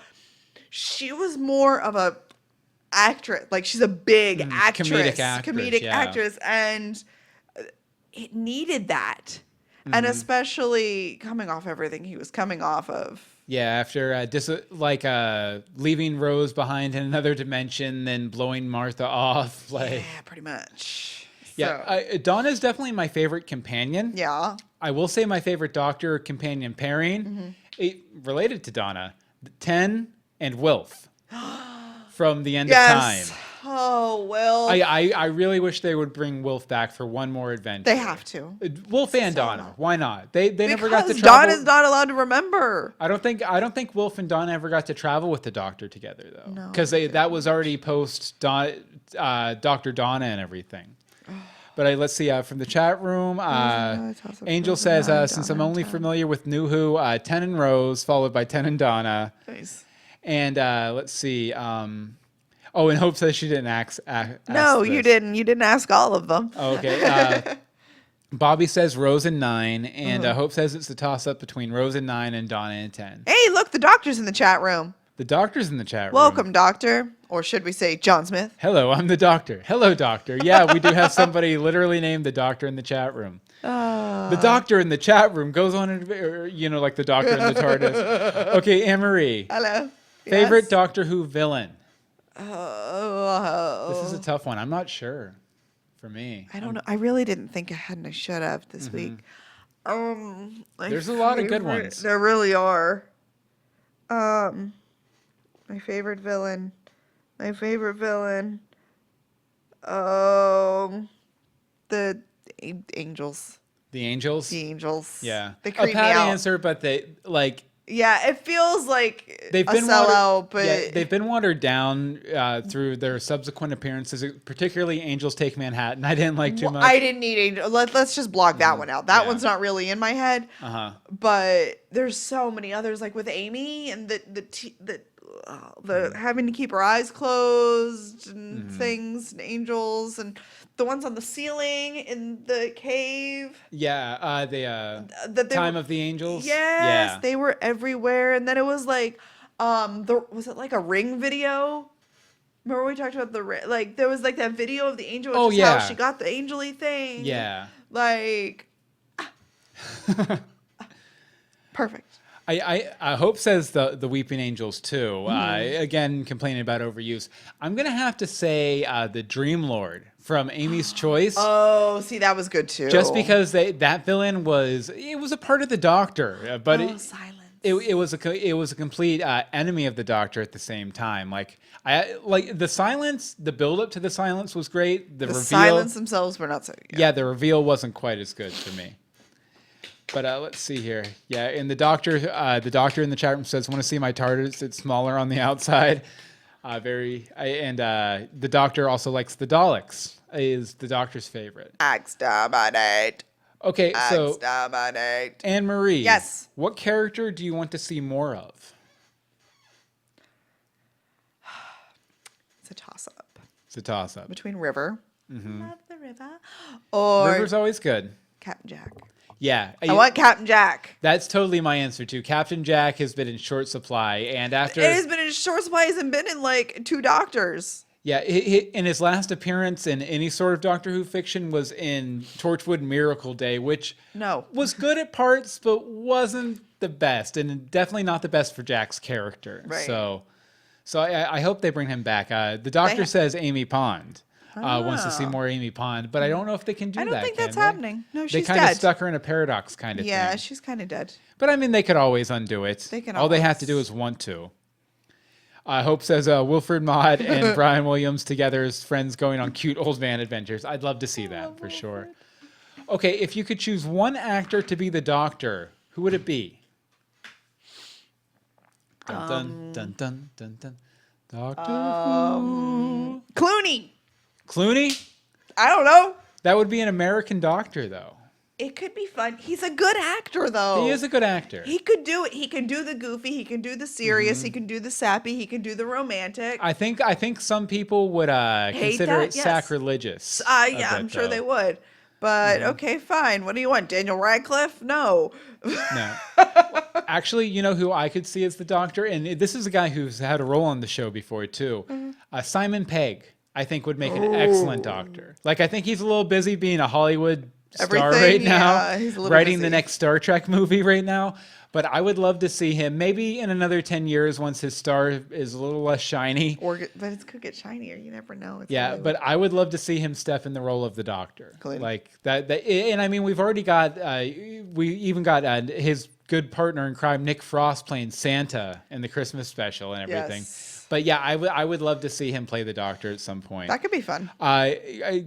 she was more of a actress. Like, she's a big actress. Comedic actress. And it needed that. And especially coming off everything he was coming off of. Yeah, after leaving Rose behind in another dimension, then blowing Martha off. Yeah, pretty much. Yeah, Donna's definitely my favorite companion. Yeah. I will say my favorite Doctor companion pairing, related to Donna, 10 and Wilf from The End of Time. Oh, Wilf. I really wish they would bring Wilf back for one more adventure. They have to. Wolf and Donna. Why not? They never got to Because travel. Donna's not allowed to remember. I don't think Wolf and Donna ever got to travel with the Doctor together though. No, Because that was already post Dr. Donna and everything. But let's see from the chat room. Angel says, since I'm only familiar with New Who, 10 and Rose, followed by 10 and Donna. Nice. And let's see. And Hope says she didn't ask No, this. you didn't. You didn't ask all of them. Okay. Bobby says Rose and 9, and Hope says it's a toss-up between Rose and 9 and Donna and 10. Hey, look, the doctor's in the chat room. The Doctor's in the chat room. Welcome, Doctor. Or should we say John Smith? Hello, I'm the Doctor. Hello, Doctor. Yeah, we do have somebody literally named the Doctor in the chat room. The Doctor in the chat room goes on, like the Doctor in the TARDIS. Okay, Anne-Marie. Hello. Favorite Yes? Doctor Who villain? Oh. This is a tough one. I'm not sure. for me. I don't know. I really didn't think ahead, and I should have this week. My There's a lot of good favorite- ones. There really are. My favorite villain. The angels. The Angels? The angels. Yeah. They A creep me pat out. answer, but they, like, Yeah, it feels like they've a been sellout, but they've been watered down through their subsequent appearances, particularly Angels Take Manhattan. I didn't like too much. I didn't need angel. Let's just block that one out. That Yeah. one's not really in my head. Uh-huh. But there's so many others, like with Amy and the having to keep her eyes closed and things, and angels, and the ones on the ceiling in the cave. Yeah, That they Time were- of the Angels. Yes, Yeah. they were everywhere. And then it was like, was it like a Ring video? Remember we talked about like there was like that video of the angel, which Oh, is yeah. how she got the angel-y thing. Yeah. Like, perfect. I Hope says the Weeping Angels too. Again, complaining about overuse. I'm gonna have to say the Dream Lord from Amy's Choice. Oh, see, that was good too. Just because that villain was a part of the Doctor, but silence. it was a complete enemy of the Doctor at the same time. Like the silence, the build up to the silence was great. The reveal, silence themselves were not so. yeah, the reveal wasn't quite as good for me. But let's see here. Yeah, and the doctor in the chat room says, "Want to see my TARDIS? It's smaller on the outside." The Doctor also likes the Daleks. Is the Doctor's favorite. Exterminate. Okay, so Exterminate. Anne Marie. Yes. What character do you want to see more of? It's a toss-up It's a toss-up. between River. Love the River. Or River's always good. Captain Jack. Yeah, I want Captain Jack. that's totally my answer too. Captain Jack has been in short supply, and after It has been in short supply. He hasn't been in like 2 Doctors. yeah, in his last appearance in any sort of Doctor Who fiction was in Torchwood Miracle Day, which No. was good at parts, but wasn't the best, and definitely not the best for Jack's character. Right. So I hope they bring him back. The Doctor says Amy Pond wants to see more Amy Pond, but I don't know if they can do I that. don't think can that's they? happening. No, They she's kind of dead. stuck her in a paradox kind of Yeah, thing. she's kind of dead. But I mean, they could always undo it. They can All they have to always. do is want to. Hope says Wilfred Maude and Brian Williams together as friends going on cute old man adventures. I'd love to see that for sure. Okay, if you could choose one actor to be the Doctor, who would it be? Dun, dun, dun, dun, dun, dun. Doctor Who. Clooney. Clooney? I don't know. That would be an American Doctor, though. It could be fun. He's a good actor, though. He is a good actor. He could do it. He can do the goofy. He can do the serious. He can do the sappy. He can do the romantic. I think some people would consider that? it Yes. sacrilegious. Yeah, I'm sure they would. But okay, fine. What do you want? Daniel Radcliffe? No. No. Actually, you know who I could see as the Doctor? And this is a guy who's had a role on the show before, too. Simon Pegg, I think, would make an excellent Doctor. Like, I think he's a little busy being a Hollywood star Everything, right now. yeah, he's a little writing busy. the next Star Trek movie right now. But I would love to see him maybe in another 10 years once his star is a little less shiny. But it could get shinier. You never know. It's Yeah, Hollywood. but I would love to see him step in the role of the Doctor. Good. Like that, and I mean, we've already got, we even got his good partner in crime, Nick Frost, playing Santa in the Christmas special and everything. Yes. But yeah, I would love to see him play the Doctor at some point. That could be fun.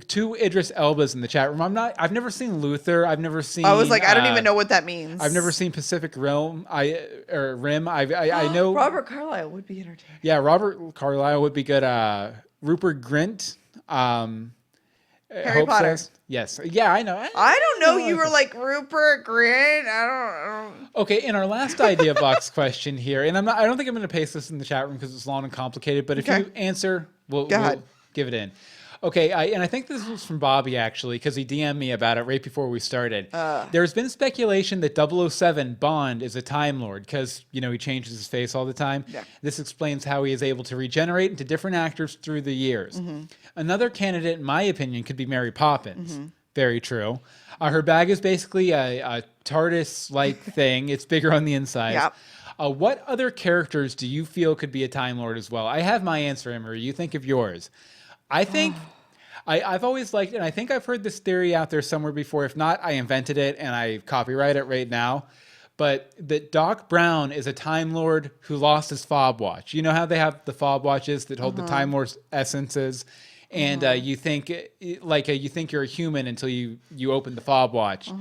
Two Idris Elba's in the chat room. I've never seen Luther. I've never seen. I was like, I don't even know what that means. I've never seen Pacific Rim. Rim. I know. Robert Carlyle would be entertaining. Yeah, Robert Carlyle would be good. Rupert Grint. Harry Hope Potter. says- yes. Yeah, I know. I don't know. You were like Rupert Grint. I don't. Okay, in our last idea box question here, and I don't think I'm going to paste this in the chat room because it's long and complicated. But if Okay. you answer, we'll ahead. give it in. Okay, and I think this was from Bobby actually because he DM'd me about it right before we started. There's been speculation that 007 Bond is a Time Lord because he changes his face all the time. Yeah. This explains how he is able to regenerate into different actors through the years. Mm-hmm. Another candidate, in my opinion, could be Mary Poppins. Very true. Her bag is basically a TARDIS-like thing. It's bigger on the inside. Yep. What other characters do you feel could be a Time Lord as well? I have my answer, Emery. You think of yours. I think I've always liked, and I think I've heard this theory out there somewhere before. If not, I invented it and I copyright it right now. But that Doc Brown is a Time Lord who lost his fob watch. You know how they have the fob watches that hold the Time Lord's essences, and you think you think you're a human until you open the fob watch.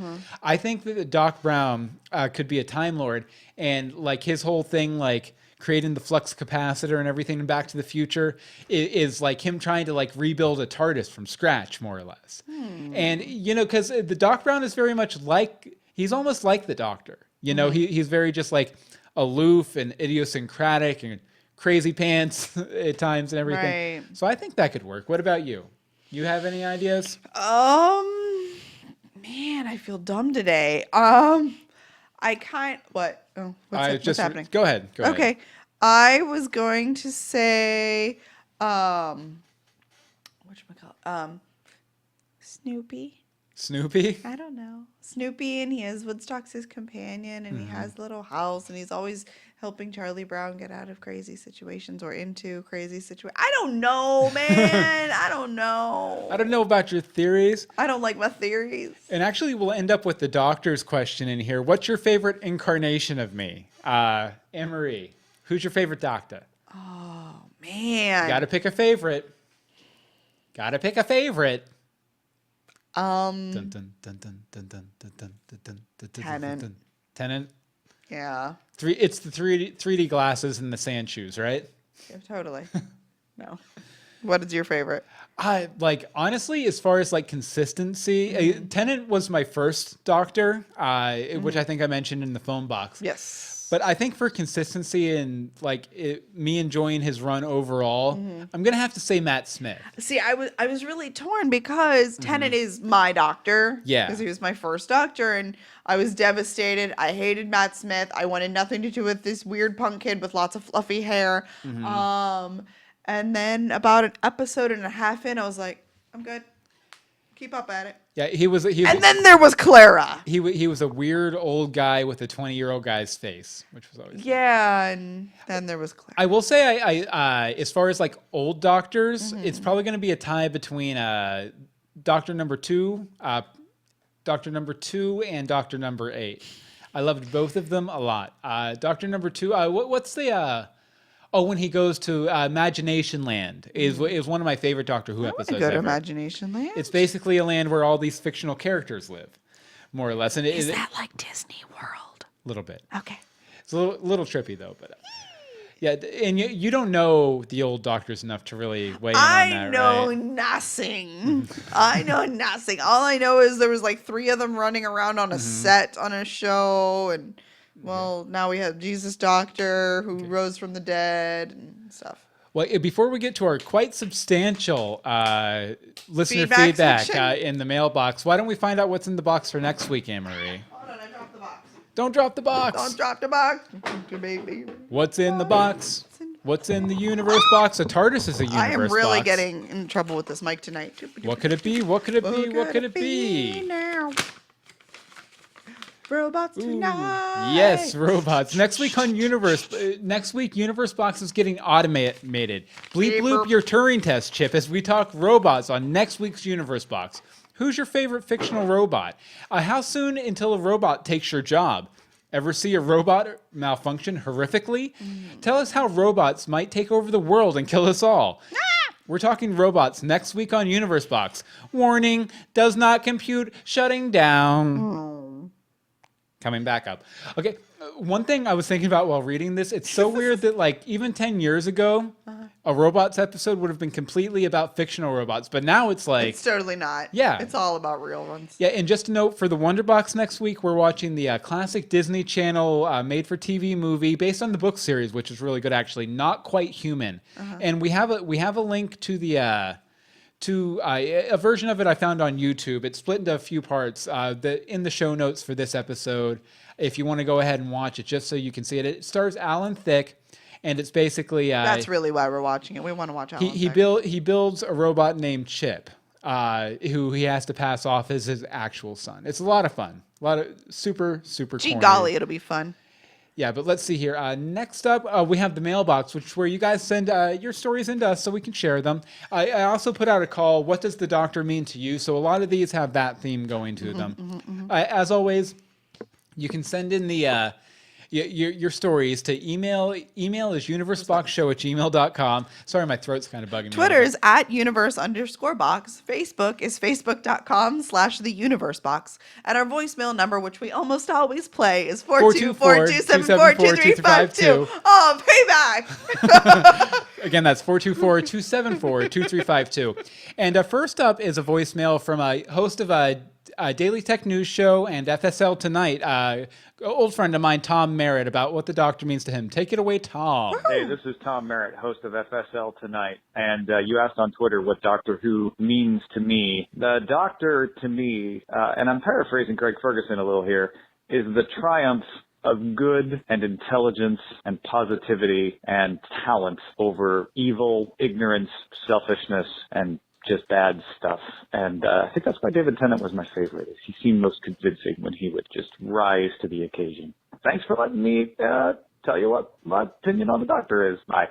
I think that Doc Brown could be a Time Lord, and like his whole thing, like creating the flux capacitor and everything in Back to the Future is like him trying to like rebuild a TARDIS from scratch, more or less. And you know, because the Doc Brown is very much like, he's almost like the Doctor. You know, he's very just like aloof and idiosyncratic and crazy pants at times and everything. Right. So I think that could work. What about you? You have any ideas? Man, I feel dumb today. What? Oh, what's happening? Go ahead. Okay. I was going to say, whatchamacallit? Snoopy. Snoopy? I don't know. Snoopy, and he has Woodstock's his companion, and he has a little house, and he's always helping Charlie Brown get out of crazy situations or into crazy situations. I don't know, man. I don't know. I don't know about your theories. I don't like my theories. And actually, we'll end up with the Doctor's question in here. What's your favorite incarnation of me? Anne-Marie, who's your favorite Doctor? Oh, man. Gotta pick a favorite. Tennant. Tennant. Yeah. It's the 3D glasses and the sand shoes, right? Yeah, totally. No. What is your favorite? I like, honestly, as far as like consistency, Tennant was my first Doctor, which I think I mentioned in the phone box. Yes. But I think for consistency and like me enjoying his run overall, I'm gonna have to say Matt Smith. See, I was really torn because Tennant is my Doctor. Yeah. Because he was my first Doctor, and I was devastated. I hated Matt Smith. I wanted nothing to do with this weird punk kid with lots of fluffy hair. And then about an episode and a half in, I was like, I'm good. Keep up at it. Yeah, he was. And then there was Clara. He was a weird old guy with a 20-year-old guy's face, which was always Yeah, and then there was Clara. I will say, I as far as like old Doctors, it's probably going to be a tie between Doctor Number 2, Doctor Number 2, and Doctor Number 8. I loved both of them a lot. Doctor Number 2, what's the when he goes to Imagination Land is one of my favorite Doctor Who episodes. Go to ever. Imagination Land. It's basically a land where all these fictional characters live, more or less. And Is that like Disney World? a little bit? Okay. It's a little trippy though, but yeah. And you don't know the old Doctors enough to really weigh in on that, I know right? nothing. I know nothing. All I know is there was like 3 of them running around on a set on a show, and well, now we have Jesus Doctor who rose from the dead and stuff. Well, before we get to our quite substantial listener Feedback feedback section? in the mailbox, why don't we find out what's in the box for next week, Anne-Marie? Hold on, I dropped the box. Don't drop the box. Don't drop the box. Baby. What's in the box? What's in the universe box? A TARDIS is a universe box. I am really getting in trouble with this mic tonight. What could it be? What could it be? What could it be? Now? Robots tonight. Yes, robots. Next week on Universe. Next week, Universe Box is getting automated. Bleep bloop your Turing test, Chip, as we talk robots on next week's Universe Box. Who's your favorite fictional robot? How soon until a robot takes your job? Ever see a robot malfunction horrifically? Tell us how robots might take over the world and kill us all. We're talking robots next week on Universe Box. Warning, does not compute, shutting down. Coming back up. Okay, one thing I was thinking about while reading this, it's so weird that like even 10 years ago, a robots episode would have been completely about fictional robots, but now it's like... It's totally not. Yeah. It's all about real ones. Yeah, and just a note for the Wonder Box next week, we're watching the classic Disney Channel made-for-TV movie based on the book series, which is really good actually, Not Quite Human. And we have a link to the... a version of it I found on YouTube. It's split into a few parts. In the show notes for this episode, if you want to go ahead and watch it, just so you can see it. It stars Alan Thicke, and it's basically That's really why we're watching it. We want to watch Alan he Thicke. builds a robot named Chip, who he has to pass off as his actual son. It's a lot of fun. A lot of super Gee corny. golly, it'll be fun. Yeah, but let's see here. Next up, we have the mailbox, which where you guys send your stories into us so we can share them. I also put out a call. What does the doctor mean to you? So a lot of these have that theme going to them. As always, you can send in the your stories to email. Email is universeboxshow@gmail.com. Sorry, my throat's kind of bugging me. Twitter is @universe_box. Facebook is facebook.com/theuniversebox. And our voicemail number, which we almost always play, is 424-274-2352. Oh, payback. Again, that's 424-274-2352. And first up is a voicemail from a host of a Daily Tech News Show and FSL Tonight, old friend of mine, Tom Merritt, about what the doctor means to him. Take it away, Tom. Hey, this is Tom Merritt, host of FSL Tonight. And you asked on Twitter what Doctor Who means to me. The Doctor, to me, and I'm paraphrasing Craig Ferguson a little here, is the triumph of good and intelligence and positivity and talent over evil, ignorance, selfishness, and just bad stuff. And I think that's why David Tennant was my favorite. He seemed most convincing when he would just rise to the occasion. Thanks for letting me tell you what my opinion on the Doctor is. Bye.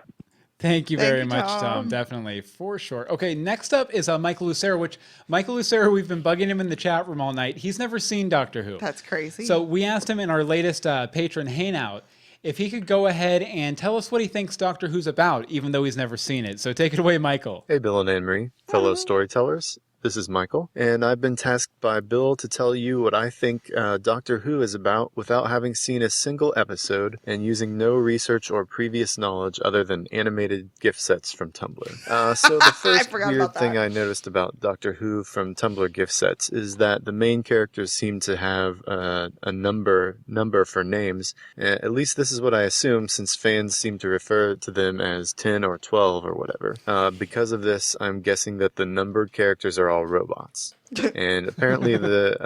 Thank you very much, Tom. Definitely, for sure. Okay, next up is Michael Lucero, which Michael Lucero, we've been bugging him in the chat room all night. He's never seen Doctor Who. That's crazy. So we asked him in our latest patron hangout if he could go ahead and tell us what he thinks Doctor Who's about, even though he's never seen it. So take it away, Michael. Hey, Bill and Anne-Marie, fellow storytellers. This is Michael, and I've been tasked by Bill to tell you what I think Doctor Who is about without having seen a single episode and using no research or previous knowledge other than animated gift sets from Tumblr. So the first weird thing I noticed about Doctor Who from Tumblr gift sets is that the main characters seem to have a number for names. At least this is what I assume, since fans seem to refer to them as 10 or 12 or whatever. Because of this, I'm guessing that the numbered characters are all robots. And apparently the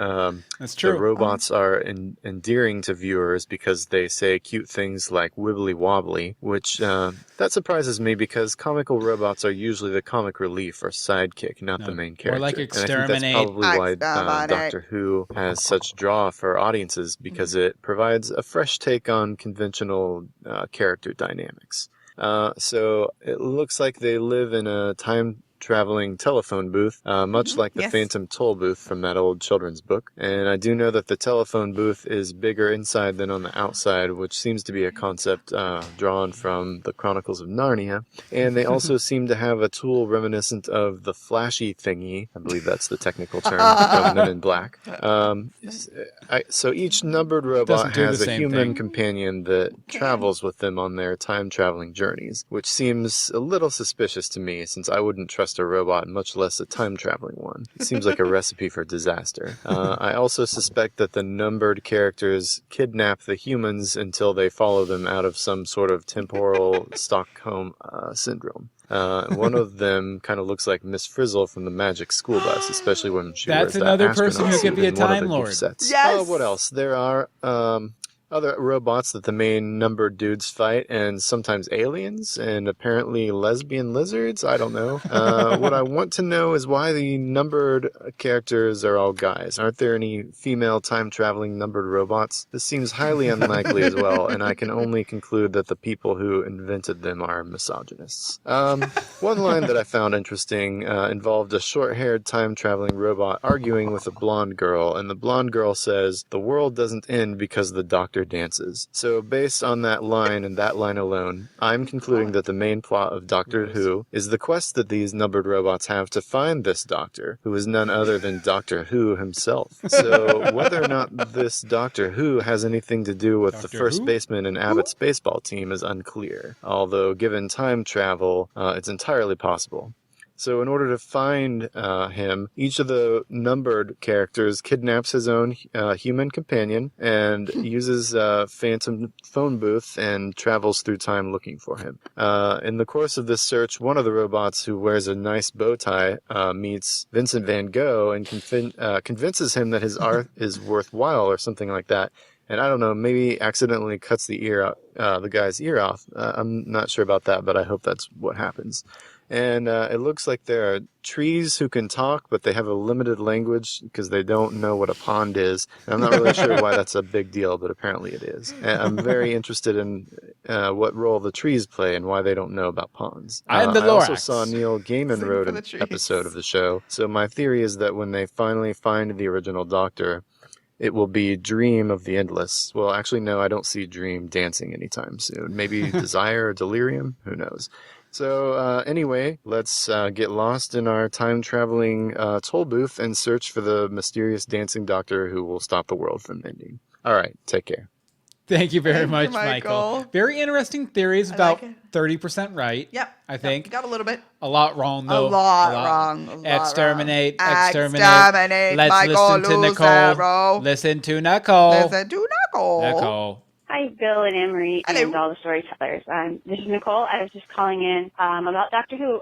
robots are endearing to viewers because they say cute things like wibbly wobbly, which that surprises me because comical robots are usually the comic relief or sidekick, not the main character. Or like Exterminate. And I think that's probably why Doctor Who has such draw for audiences, because it provides a fresh take on conventional character dynamics. So it looks like they live in a time-traveling telephone booth, much like the Phantom Toll booth from that old children's book. And I do know that the telephone booth is bigger inside than on the outside, which seems to be a concept drawn from the Chronicles of Narnia. And they also seem to have a tool reminiscent of the flashy thingy. I believe that's the technical term from Men in Black. So each numbered robot has a human companion that travels with them on their time-traveling journeys, which seems a little suspicious to me, since I wouldn't trust a robot, much less a time-traveling one. It seems like a recipe for disaster. I also suspect that the numbered characters kidnap the humans until they follow them out of some sort of temporal Stockholm syndrome. One of them kind of looks like Miss Frizzle from the Magic School Bus, especially when she wears that another person who could be a Time Lord. Yes! What else? There are other robots that the main numbered dudes fight, and sometimes aliens, and apparently lesbian lizards. I don't know. What I want to know is why the numbered characters are all guys. Aren't there any female time-traveling numbered robots? This seems highly unlikely as well, and I can only conclude that the people who invented them are misogynists. One line that I found interesting involved a short-haired time-traveling robot arguing with a blonde girl, and the blonde girl says, "The world doesn't end because the doctor dances." So based on that line and that line alone, I'm concluding that the main plot of Doctor Who is the quest that these numbered robots have to find this doctor, who is none other than Doctor Who himself. So whether or not this Doctor Who has anything to do with the first baseman in Abbott's baseball team is unclear, although given time travel, it's entirely possible. So in order to find him, each of the numbered characters kidnaps his own human companion and uses a phantom phone booth and travels through time looking for him. In the course of this search, one of the robots, who wears a nice bow tie, meets Vincent van Gogh and convinces him that his art is worthwhile or something like that. And I don't know, maybe accidentally cuts the guy's ear off. I'm not sure about that, but I hope that's what happens. And it looks like there are trees who can talk, but they have a limited language because they don't know what a pond is. And I'm not really sure why that's a big deal, but apparently it is. And I'm very interested in what role the trees play and why they don't know about ponds. I'm the I also Lorax. saw Neil Gaiman Sing wrote for the an trees. episode of the show. So my theory is that when they finally find the original Doctor, it will be Dream of the Endless. Well, actually, no, I don't see Dream dancing anytime soon. Maybe Desire or Delirium? Who knows? So anyway, let's get lost in our time-traveling toll booth and search for the mysterious dancing doctor who will stop the world from ending. All right, take care. Thank you very Thank you, much, Michael. Very interesting theories. I About like it. 30% right. Yep. I think. Got a little bit. A lot wrong, A though. lot wrong. A lot Exterminate. wrong. Exterminate. Exterminate Let's Michael listen to Nicole. Lucero. Listen to Nicole. Listen to Nicole. Nicole. Hi, Bill and Emery Hello. and all the storytellers. This is Nicole. I was just calling in about Doctor Who.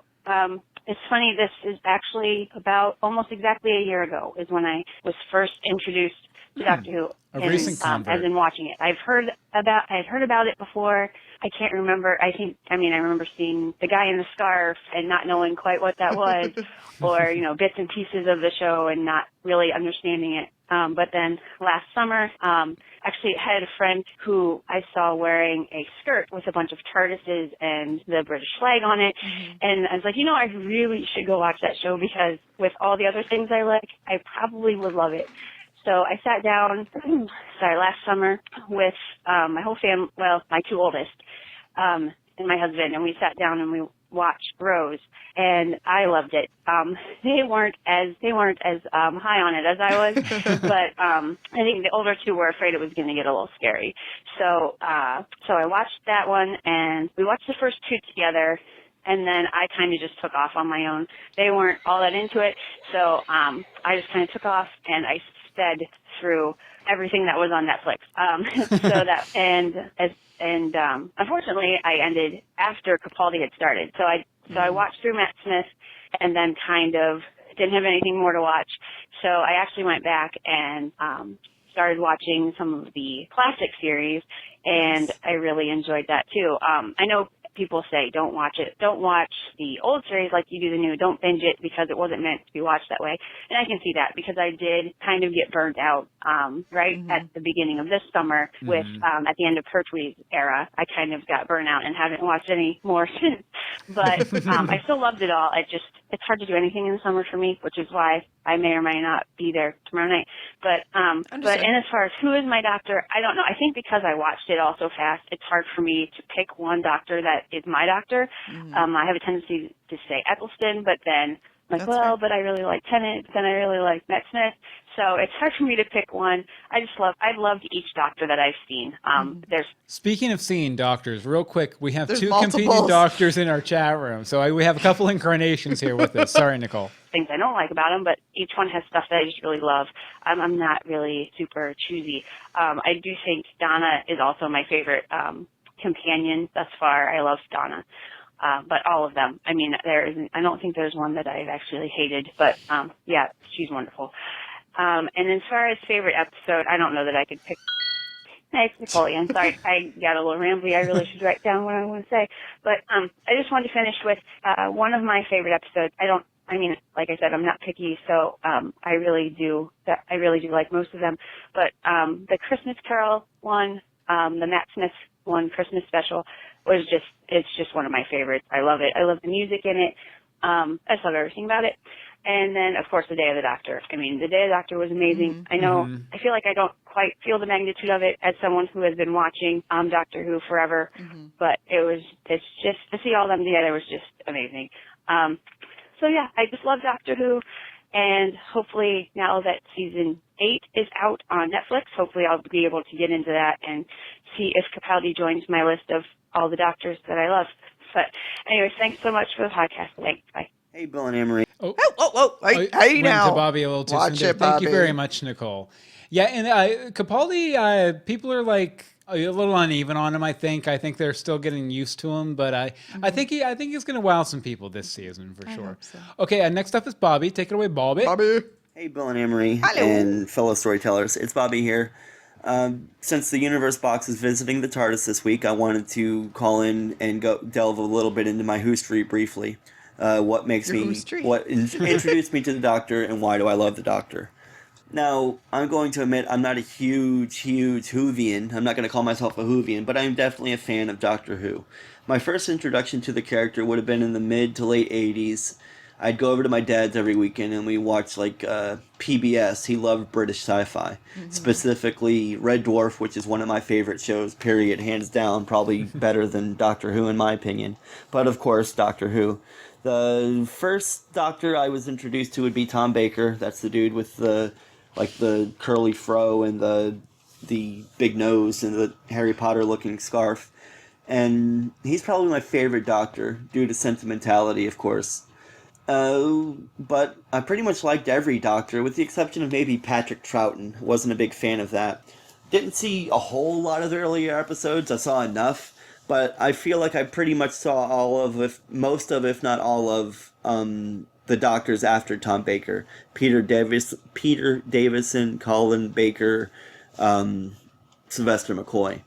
It's funny, this is actually about almost exactly a year ago is when I was first introduced to Doctor Who. A recent convert. As in watching it. I'd heard about it before. I can't remember. I remember seeing the guy in the scarf and not knowing quite what that was, or, bits and pieces of the show and not really understanding it. But then last summer, actually I had a friend who I saw wearing a skirt with a bunch of TARDISes and the British flag on it. Mm-hmm. And I was like, I really should go watch that show because with all the other things I like, I probably would love it. So I sat down, last summer with my whole family, well, my two oldest, and my husband, and we sat down and we watched Rose, and I loved it. They weren't as high on it as I was, but I think the older two were afraid it was going to get a little scary. So I watched that one, and we watched the first two together. And then I kind of just took off on my own. They weren't all that into it, so I just kind of took off and I sped through everything that was on Netflix. Unfortunately, I ended after Capaldi had started. So I watched through Matt Smith, and then kind of didn't have anything more to watch. So I actually went back and started watching some of the classic series, and I really enjoyed that too. I know people say don't watch the old series like you do the new. Don't binge it because it wasn't meant to be watched that way. And I can see that because I did kind of get burnt out at the beginning of this summer with at the end of Pertwee's era. I kind of got burnt out and haven't watched any more since. But I still loved it all. It's hard to do anything in the summer for me, which is why I may or may not be there tomorrow night. But as far as who is my doctor, I don't know. I think because I watched it all so fast, it's hard for me to pick one doctor that is my doctor. I have a tendency to say Eccleston, but then but I really like Tennant, then I really like Matt Smith. So it's hard for me to pick one. I've loved each doctor that I've seen. Speaking of seeing doctors, real quick, we have two multiples. competing doctors in our chat room. So we have a couple incarnations here with us. Sorry, Nicole. Things I don't like about them, but each one has stuff that I just really love. I'm not really super choosy. I do think Donna is also my favorite companion thus far. I love Donna. But all of them. I mean, I don't think there's one that I've actually hated, but yeah, she's wonderful. And as far as favorite episode, I don't know that I could pick. Nice, Napoleon. Sorry, I got a little rambly. I really should write down what I want to say. But I just wanted to finish with one of my favorite episodes. Like I said, I'm not picky, so I really do like most of them. But the Christmas Carol one, the Matt Smith one, Christmas special, it's just one of my favorites. I love it. I love the music in it. I just love everything about it. And then, of course, The Day of the Doctor. The Day of the Doctor was amazing. I know, I feel like I don't quite feel the magnitude of it as someone who has been watching Doctor Who forever, but it's just, to see all of them together was just amazing. So yeah, I just love Doctor Who, and hopefully now that season 8 is out on Netflix, hopefully I'll be able to get into that and see if Capaldi joins my list of all the doctors that I love. But anyways, thanks so much for the podcast. Thanks. Bye. Hey, Bill and Emery. Hey, went now. to Bobby a little too Watch soon. it, Thank you Bobby. very much, Nicole. Yeah, and Capaldi, people are like a little uneven on him. I think they're still getting used to him, but I think he's going to wow some people this season for sure. So. Okay, next up is Bobby. Take it away, Bobby. Hey, Bill and Emery. Hello. And fellow storytellers. It's Bobby here. Since the Universe Box is visiting the TARDIS this week, I wanted to call in and delve a little bit into my history briefly. what makes Your me, history. what introduced me to the Doctor, and why do I love the Doctor. Now, I'm going to admit I'm not a huge Whovian. I'm not going to call myself a Whovian, but I'm definitely a fan of Doctor Who. My first introduction to the character would have been in the mid to late 80s. I'd go over to my dad's every weekend and we watched like PBS. He loved British sci-fi, specifically Red Dwarf, which is one of my favorite shows, period, hands down, probably better than Doctor Who in my opinion. But of course, Doctor Who. The first Doctor I was introduced to would be Tom Baker. That's the dude with the curly fro and the big nose and the Harry Potter looking scarf. And he's probably my favorite Doctor, due to sentimentality, of course. But I pretty much liked every Doctor, with the exception of maybe Patrick Troughton. Wasn't a big fan of that. Didn't see a whole lot of the earlier episodes. I saw enough, but I feel like I pretty much saw most of, if not all of, the Doctors after Tom Baker. Peter Davison, Colin Baker, Sylvester McCoy.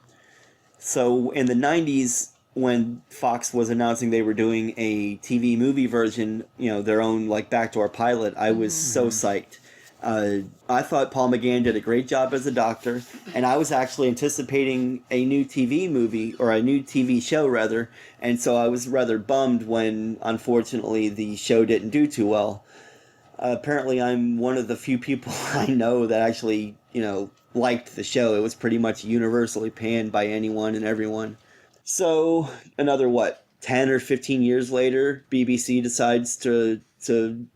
So in the 90s, when Fox was announcing they were doing a TV movie version, their own like backdoor pilot, I was so psyched. I thought Paul McGann did a great job as a Doctor, and I was actually anticipating a new TV movie, or a new TV show rather, and so I was rather bummed when, unfortunately, the show didn't do too well. Apparently, I'm one of the few people I know that actually, liked the show. It was pretty much universally panned by anyone and everyone. So, another, 10 or 15 years later, BBC decides to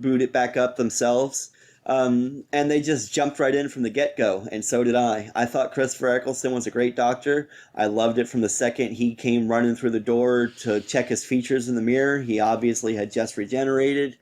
boot it back up themselves. And they just jumped right in from the get-go, and so did I. I thought Christopher Eccleston was a great Doctor. I loved it from the second he came running through the door to check his features in the mirror. He obviously had just regenerated.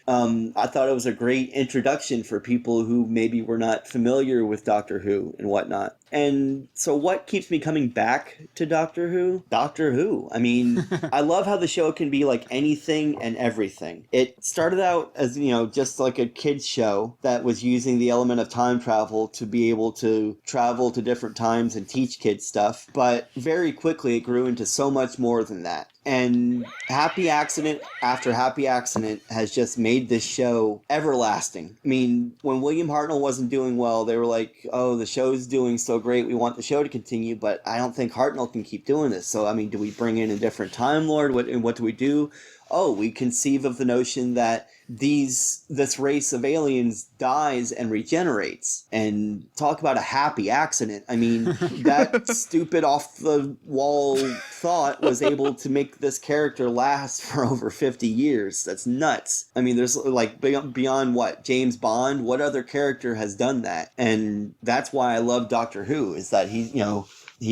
I thought it was a great introduction for people who maybe were not familiar with Doctor Who and whatnot. And so what keeps me coming back to Doctor Who? Doctor Who. I mean, I love how the show can be like anything and everything. It started out as, just like a kid's show that was using the element of time travel to be able to travel to different times and teach kids stuff. But very quickly it grew into so much more than that. And Happy Accident after Happy Accident has just made this show everlasting. I mean, when William Hartnell wasn't doing well, they were like, oh, the show's doing so great, we want the show to continue, but I don't think Hartnell can keep doing this. So, I mean, do we bring in a different Time Lord? What do we do? Oh, we conceive of the notion that this race of aliens dies and regenerates. And talk about a happy accident. I mean, that stupid off-the-wall thought was able to make this character last for over 50 years. That's nuts. I mean, there's like beyond what? James Bond? What other character has done that? And that's why I love Doctor Who, is that he's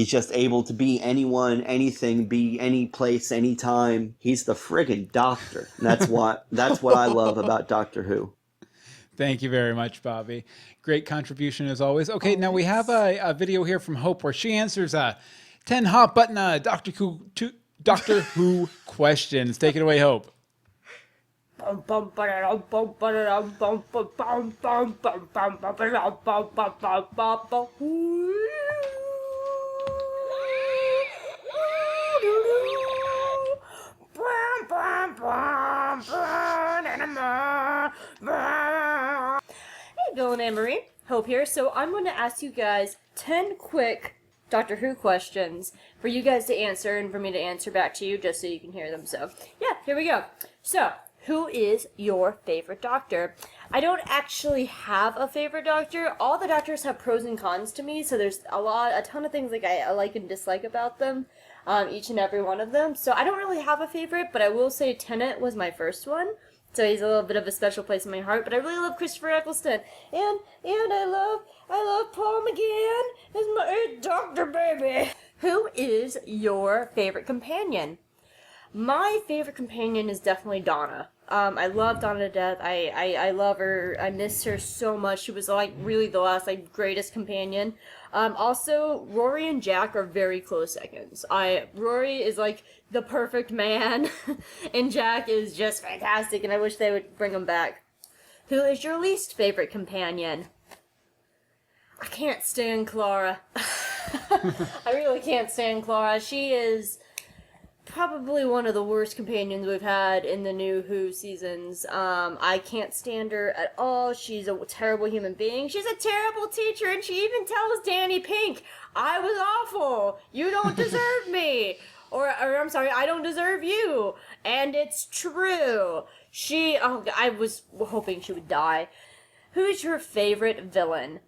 just able to be anyone, anything, be any place, anytime. He's the friggin' Doctor. And that's what I love about Doctor Who. Thank you very much, Bobby. Great contribution as always. Okay, now we have a video here from Hope where she answers 10 hot button Doctor Who questions. Take it away, Hope. Hey, Bill and Anne-Marie. Hope here. So I'm going to ask you guys 10 quick Doctor Who questions for you guys to answer and for me to answer back to you just so you can hear them. So, yeah, here we go. So, who is your favorite Doctor? I don't actually have a favorite Doctor. All the Doctors have pros and cons to me, so there's a ton of things like I like and dislike about them, each and every one of them. So I don't really have a favorite, but I will say Tennant was my first one. So he's a little bit of a special place in my heart, but I really love Christopher Eccleston. And I love Paul McGann as my Doctor baby. Who is your favorite companion? My favorite companion is definitely Donna. I love Donna to death. I love her. I miss her so much. She was like really the last greatest companion. Also, Rory and Jack are very close seconds. Rory is like the perfect man, and Jack is just fantastic, and I wish they would bring him back. Who is your least favorite companion? I can't stand Clara. I really can't stand Clara. She is probably one of the worst companions we've had in the new Who seasons. I can't stand her at all. She's a terrible human being. She's a terrible teacher, and she even tells Danny Pink, I was awful. You don't deserve me. Or I'm sorry, I don't deserve you. And it's true. I was hoping she would die. Who's your favorite villain?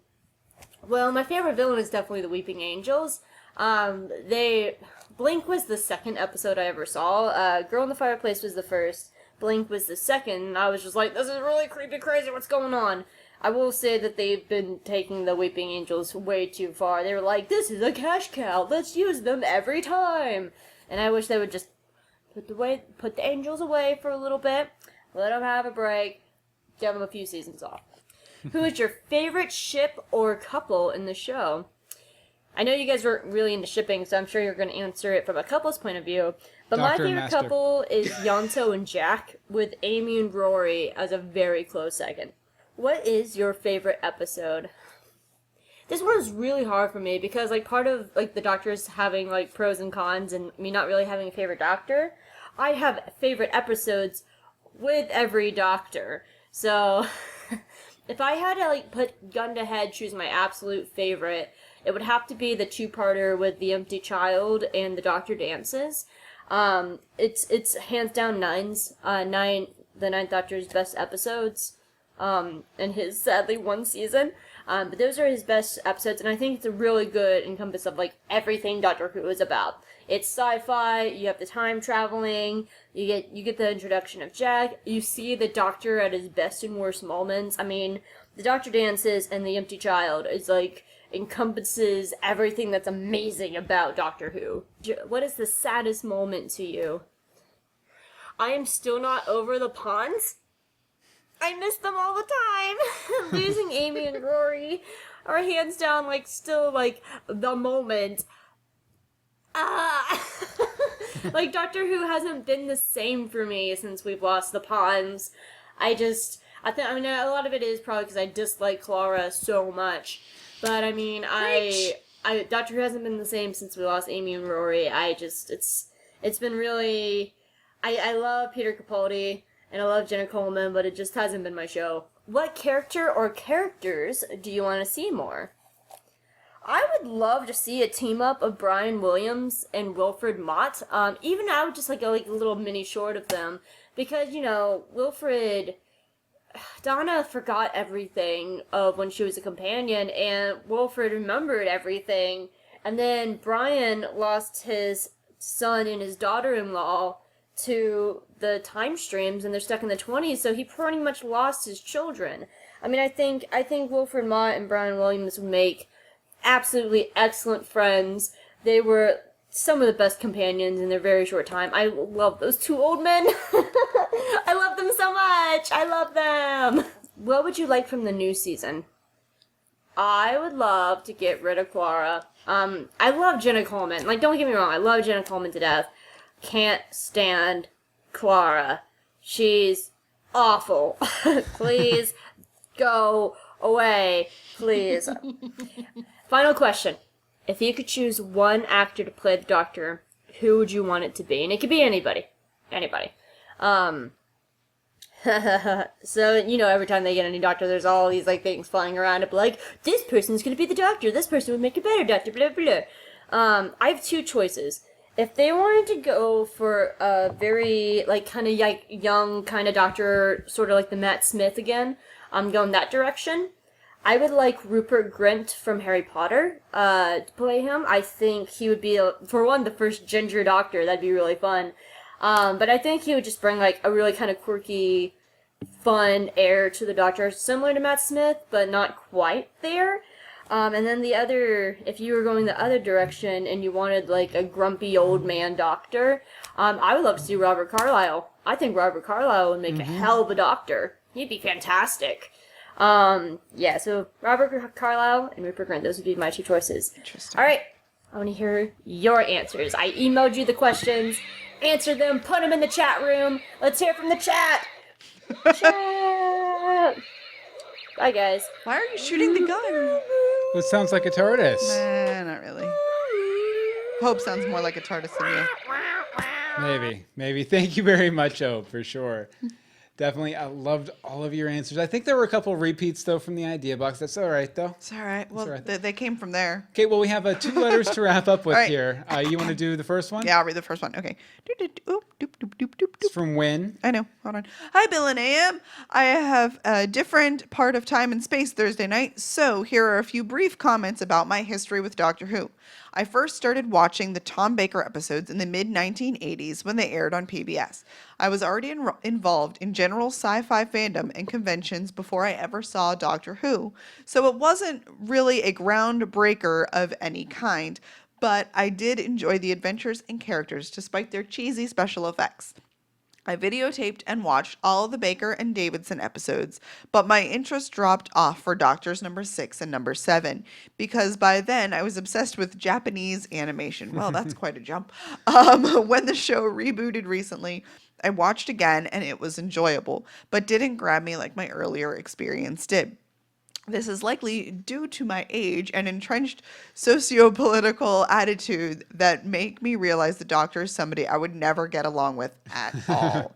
Well, my favorite villain is definitely the Weeping Angels. Blink was the second episode I ever saw. Girl in the Fireplace was the first. Blink was the second. And I was just like, this is really creepy crazy. What's going on? I will say that they've been taking the Weeping Angels way too far. They were like, this is a cash cow. Let's use them every time. And I wish they would just put the angels away for a little bit. Let them have a break. Give them a few seasons off. Who is your favorite ship or couple in the show? I know you guys weren't really into shipping, so I'm sure you're going to answer it from a couple's point of view. But my favorite couple is Yonto and Jack, with Amy and Rory as a very close second. What is your favorite episode? This one is really hard for me because, like, part of, like, the Doctors having, like, pros and cons and me not really having a favorite Doctor, I have favorite episodes with every Doctor. So, if I had to, like, put gun to head, choose my absolute favorite, it would have to be the two-parter with The Empty Child and The Doctor Dances. It's hands down the Ninth Doctor's best episodes, in his, sadly, one season. But those are his best episodes, and I think it's a really good encompass of, like, everything Doctor Who is about. It's sci-fi, you have the time traveling, you get the introduction of Jack, you see the Doctor at his best and worst moments. I mean, The Doctor Dances and The Empty Child is, like, encompasses everything that's amazing about Doctor Who. What is the saddest moment to you? I am still not over the Ponds. I miss them all the time. Losing Amy and Rory are hands down, like, still, like, the moment. Like, Doctor Who hasn't been the same for me since we've lost the Ponds. I mean, a lot of it is probably because I dislike Clara so much. But, I mean, Doctor Who hasn't been the same since we lost Amy and Rory. It's been really, I love Peter Capaldi, and I love Jenna Coleman, but it just hasn't been my show. What character or characters do you want to see more? I would love to see a team-up of Brian Williams and Wilfred Mott. Even I would just like a little mini short of them, because, you know, Donna forgot everything of when she was a companion, and Wilfred remembered everything. And then Brian lost his son and his daughter-in-law to the time streams, and they're stuck in the 20s, so he pretty much lost his children. I mean, I think Wilfred Mott and Brian Williams would make absolutely excellent friends. They were some of the best companions in their very short time. I love those two old men. I love them so much. I love them. What would you like from the new season? I would love to get rid of Clara. I love Jenna Coleman. Like, don't get me wrong, I love Jenna Coleman to death. Can't stand Clara. She's awful. Please go away. Please. Final question. If you could choose one actor to play the Doctor, who would you want it to be? And it could be anybody. Anybody. So, you know, every time they get a new Doctor, there's all these, like, things flying around. It'd be like, this person's gonna be the Doctor. This person would make a better Doctor, blah, blah, blah. I have two choices. If they wanted to go for a very, like, kind of young kind of Doctor, sort of like the Matt Smith again, going that direction, I would like Rupert Grint from Harry Potter to play him. I think he would be, for one, the first ginger Doctor. That'd be really fun. But I think he would just bring, like, a really kind of quirky, fun air to the Doctor, similar to Matt Smith, but not quite there. And then the other, if you were going the other direction and you wanted, like, a grumpy old man Doctor, I would love to see Robert Carlyle. I think Robert Carlyle would make a hell of a Doctor. He'd be fantastic. Yeah, so Robert Carlyle and Rupert Grint, those would be my two choices. Interesting. All right, I want to hear your answers. I emailed you the questions. Answer them, put them in the chat room. Let's hear from the chat. Chat. Bye, guys. Why are you shooting the gun? It sounds like a tortoise. Nah, not really. Hope sounds more like a tortoise than you. Maybe. Thank you very much, O, for sure. Definitely, I loved all of your answers. I think there were a couple of repeats, though, from the idea box. That's all right, though. It's all right. Well, all right. they came from there. Okay, well, we have 2 letters to wrap up with All right. here. You want to do the first one? Yeah, I'll read the first one. Okay. It's from Win. I know. Hold on. Hi, Bill and AM. I have a different part of time and space Thursday night, so here are a few brief comments about my history with Doctor Who. I first started watching the Tom Baker episodes in the mid-1980s when they aired on PBS. I was already involved in general sci-fi fandom and conventions before I ever saw Doctor Who, so it wasn't really a groundbreaker of any kind, but I did enjoy the adventures and characters despite their cheesy special effects. I videotaped and watched all of the Baker and Davidson episodes, but my interest dropped off for Doctors number 6 and number 7, because by then I was obsessed with Japanese animation. Well, that's quite a jump. When the show rebooted recently, I watched again and it was enjoyable, but didn't grab me like my earlier experience did. This is likely due to my age and entrenched socio-political attitude that make me realize the Doctor is somebody I would never get along with at all.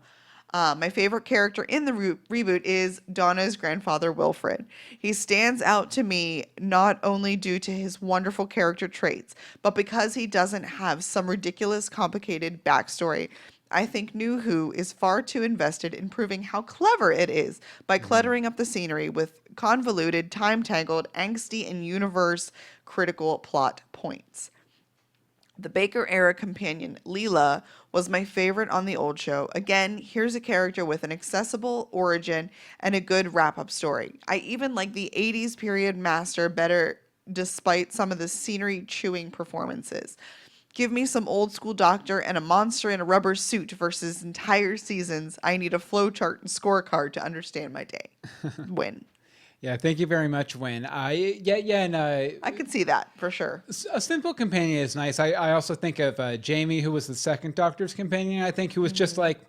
My favorite character in the reboot is Donna's grandfather, Wilfred. He stands out to me not only due to his wonderful character traits, but because he doesn't have some ridiculous, complicated backstory. I think New Who is far too invested in proving how clever it is by cluttering up the scenery with convoluted, time-tangled, angsty, and universe-critical plot points. The Baker-era companion, Leela, was my favorite on the old show. Again, here's a character with an accessible origin and a good wrap-up story. I even like the 80s period Master better despite some of the scenery-chewing performances. Give me some old school Doctor and a monster in a rubber suit versus entire seasons. I need a flowchart and scorecard to understand my day. Win. Yeah, thank you very much, Win. And I could see that for sure. A simple companion is nice. I also think of Jamie, who was the second Doctor's companion. I think who was just like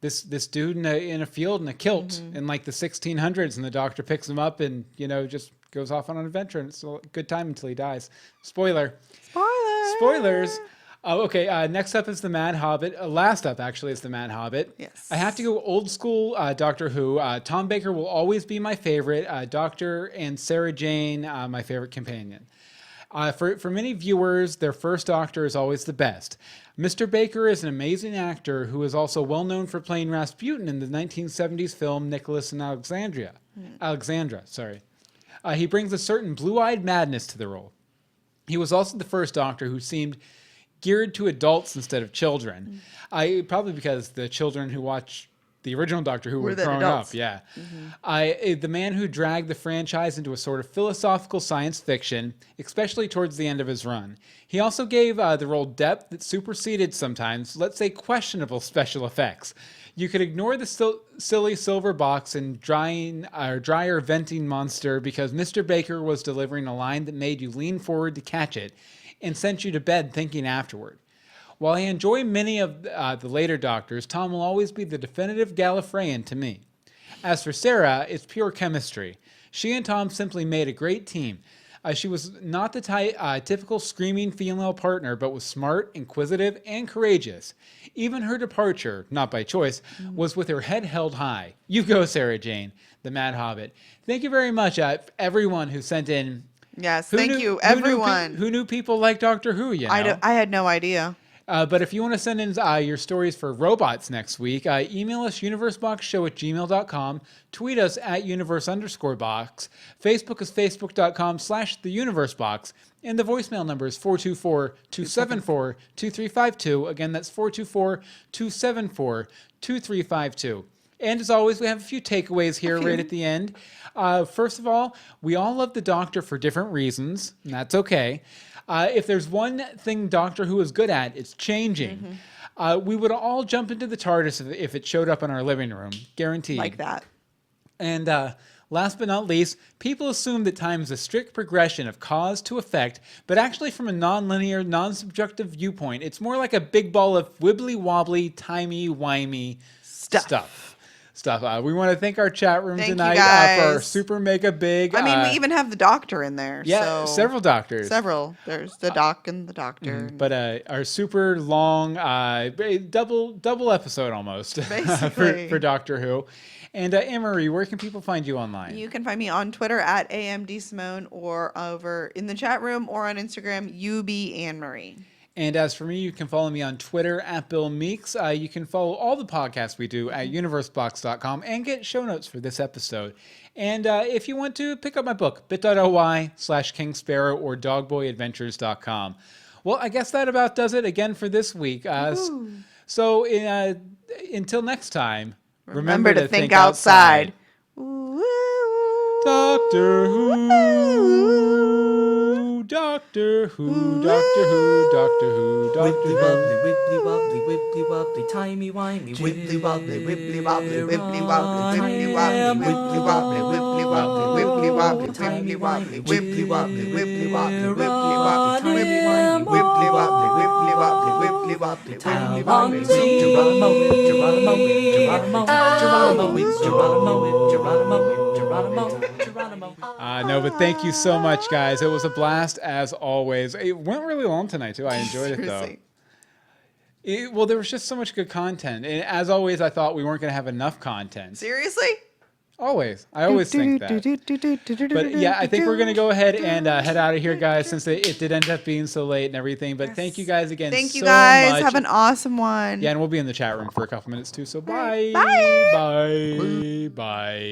this dude in a field in a kilt in like the 1600s, and the Doctor picks him up and just goes off on an adventure, and it's a good time until he dies. Spoilers. Oh, okay, next up is the Mad Hobbit. Last up, actually, is the Mad Hobbit. Yes. I have to go old school Doctor Who. Tom Baker will always be my favorite. Doctor and Sarah Jane, my favorite companion. For many viewers, their first Doctor is always the best. Mr. Baker is an amazing actor who is also well known for playing Rasputin in the 1970s film Nicholas and Alexandra. He brings a certain blue-eyed madness to the role. He was also the first Doctor who seemed geared to adults instead of children. Probably because the children who watch the original Doctor Who were growing up. Yeah. The man who dragged the franchise into a sort of philosophical science fiction, especially towards the end of his run. He also gave the role depth that superseded sometimes, let's say, questionable special effects. You could ignore the silly silver box and dryer venting monster because Mr. Baker was delivering a line that made you lean forward to catch it and sent you to bed thinking afterward. While I enjoy many of the later Doctors, Tom will always be the definitive Gallifreyan to me. As for Sarah, it's pure chemistry. She and Tom simply made a great team. She was not the typical screaming female partner, but was smart, inquisitive, and courageous. Even her departure, not by choice, was with her head held high. You go, Sarah Jane, the Mad Hobbit. Thank you very much, everyone who sent in. Yes, thank you, everyone. Who knew people like Doctor Who, you know? I had no idea. But if you want to send in your stories for robots next week, email us universeboxshow@gmail.com, tweet us at universe_box, Facebook is facebook.com/theuniversebox, and the voicemail number is 424-274-2352. Again, that's 424-274-2352. And as always, we have a few takeaways here right at the end. First of all, we all love the Doctor for different reasons, and that's okay. If there's one thing Doctor Who is good at, it's changing. We would all jump into the TARDIS if it showed up in our living room, guaranteed. Like that. And last but not least, people assume that time is a strict progression of cause to effect, but actually from a non-linear, non-subjective viewpoint, it's more like a big ball of wibbly-wobbly, timey-wimey stuff. stuff. We want to thank our chat room Thank you, tonight for our guys. super mega big. I mean, we even have the doctor in there. Yeah, so several doctors. Several. There's the doc and the doctor. But our super long, double episode almost Basically. for Doctor Who. And Anne-Marie, where can people find you online? You can find me on Twitter at AMDSimone or over in the chat room or on Instagram, UBAnneMarie. And as for me, you can follow me on Twitter at Bill Meeks. You can follow all the podcasts we do at universebox.com and get show notes for this episode. And if you want to, pick up my book, bit.ly/King Sparrow or dogboyadventures.com. Well, I guess that about does it again for this week. So until next time, remember to think outside. Doctor Who, Doctor Who, Doctor Who, Doctor Who, Doctor Who. Wibbly wobbly, wibbly wobbly, timey wimey, wibbly wobbly, wibbly wobbly, wibbly wobbly, wibbly wobbly, wibbly wobbly, wibbly wobbly, wibbly wobbly, timey wimey, wibbly wobbly, wibbly wobbly, wibbly wobbly, timey wimey, wibbly wobbly, wibbly wobbly, wibbly wobbly, timey wimey, Geronimo, Geronimo, Geronimo, Geronimo, Geronimo, Geronimo, Geronimo. No, but thank you so much, guys. It was a blast as always. It went really long tonight too. I enjoyed it though. Well, there was just so much good content, and as always, I thought we weren't going to have enough content. Seriously? Always. I always think that. But yeah, I think we're going to go ahead and head out of here, guys, since it did end up being so late and everything. But thank you guys again Thank you so guys. much. Have an awesome one. Yeah, and we'll be in the chat room for a couple minutes too. So bye. Bye. Bye. Bye.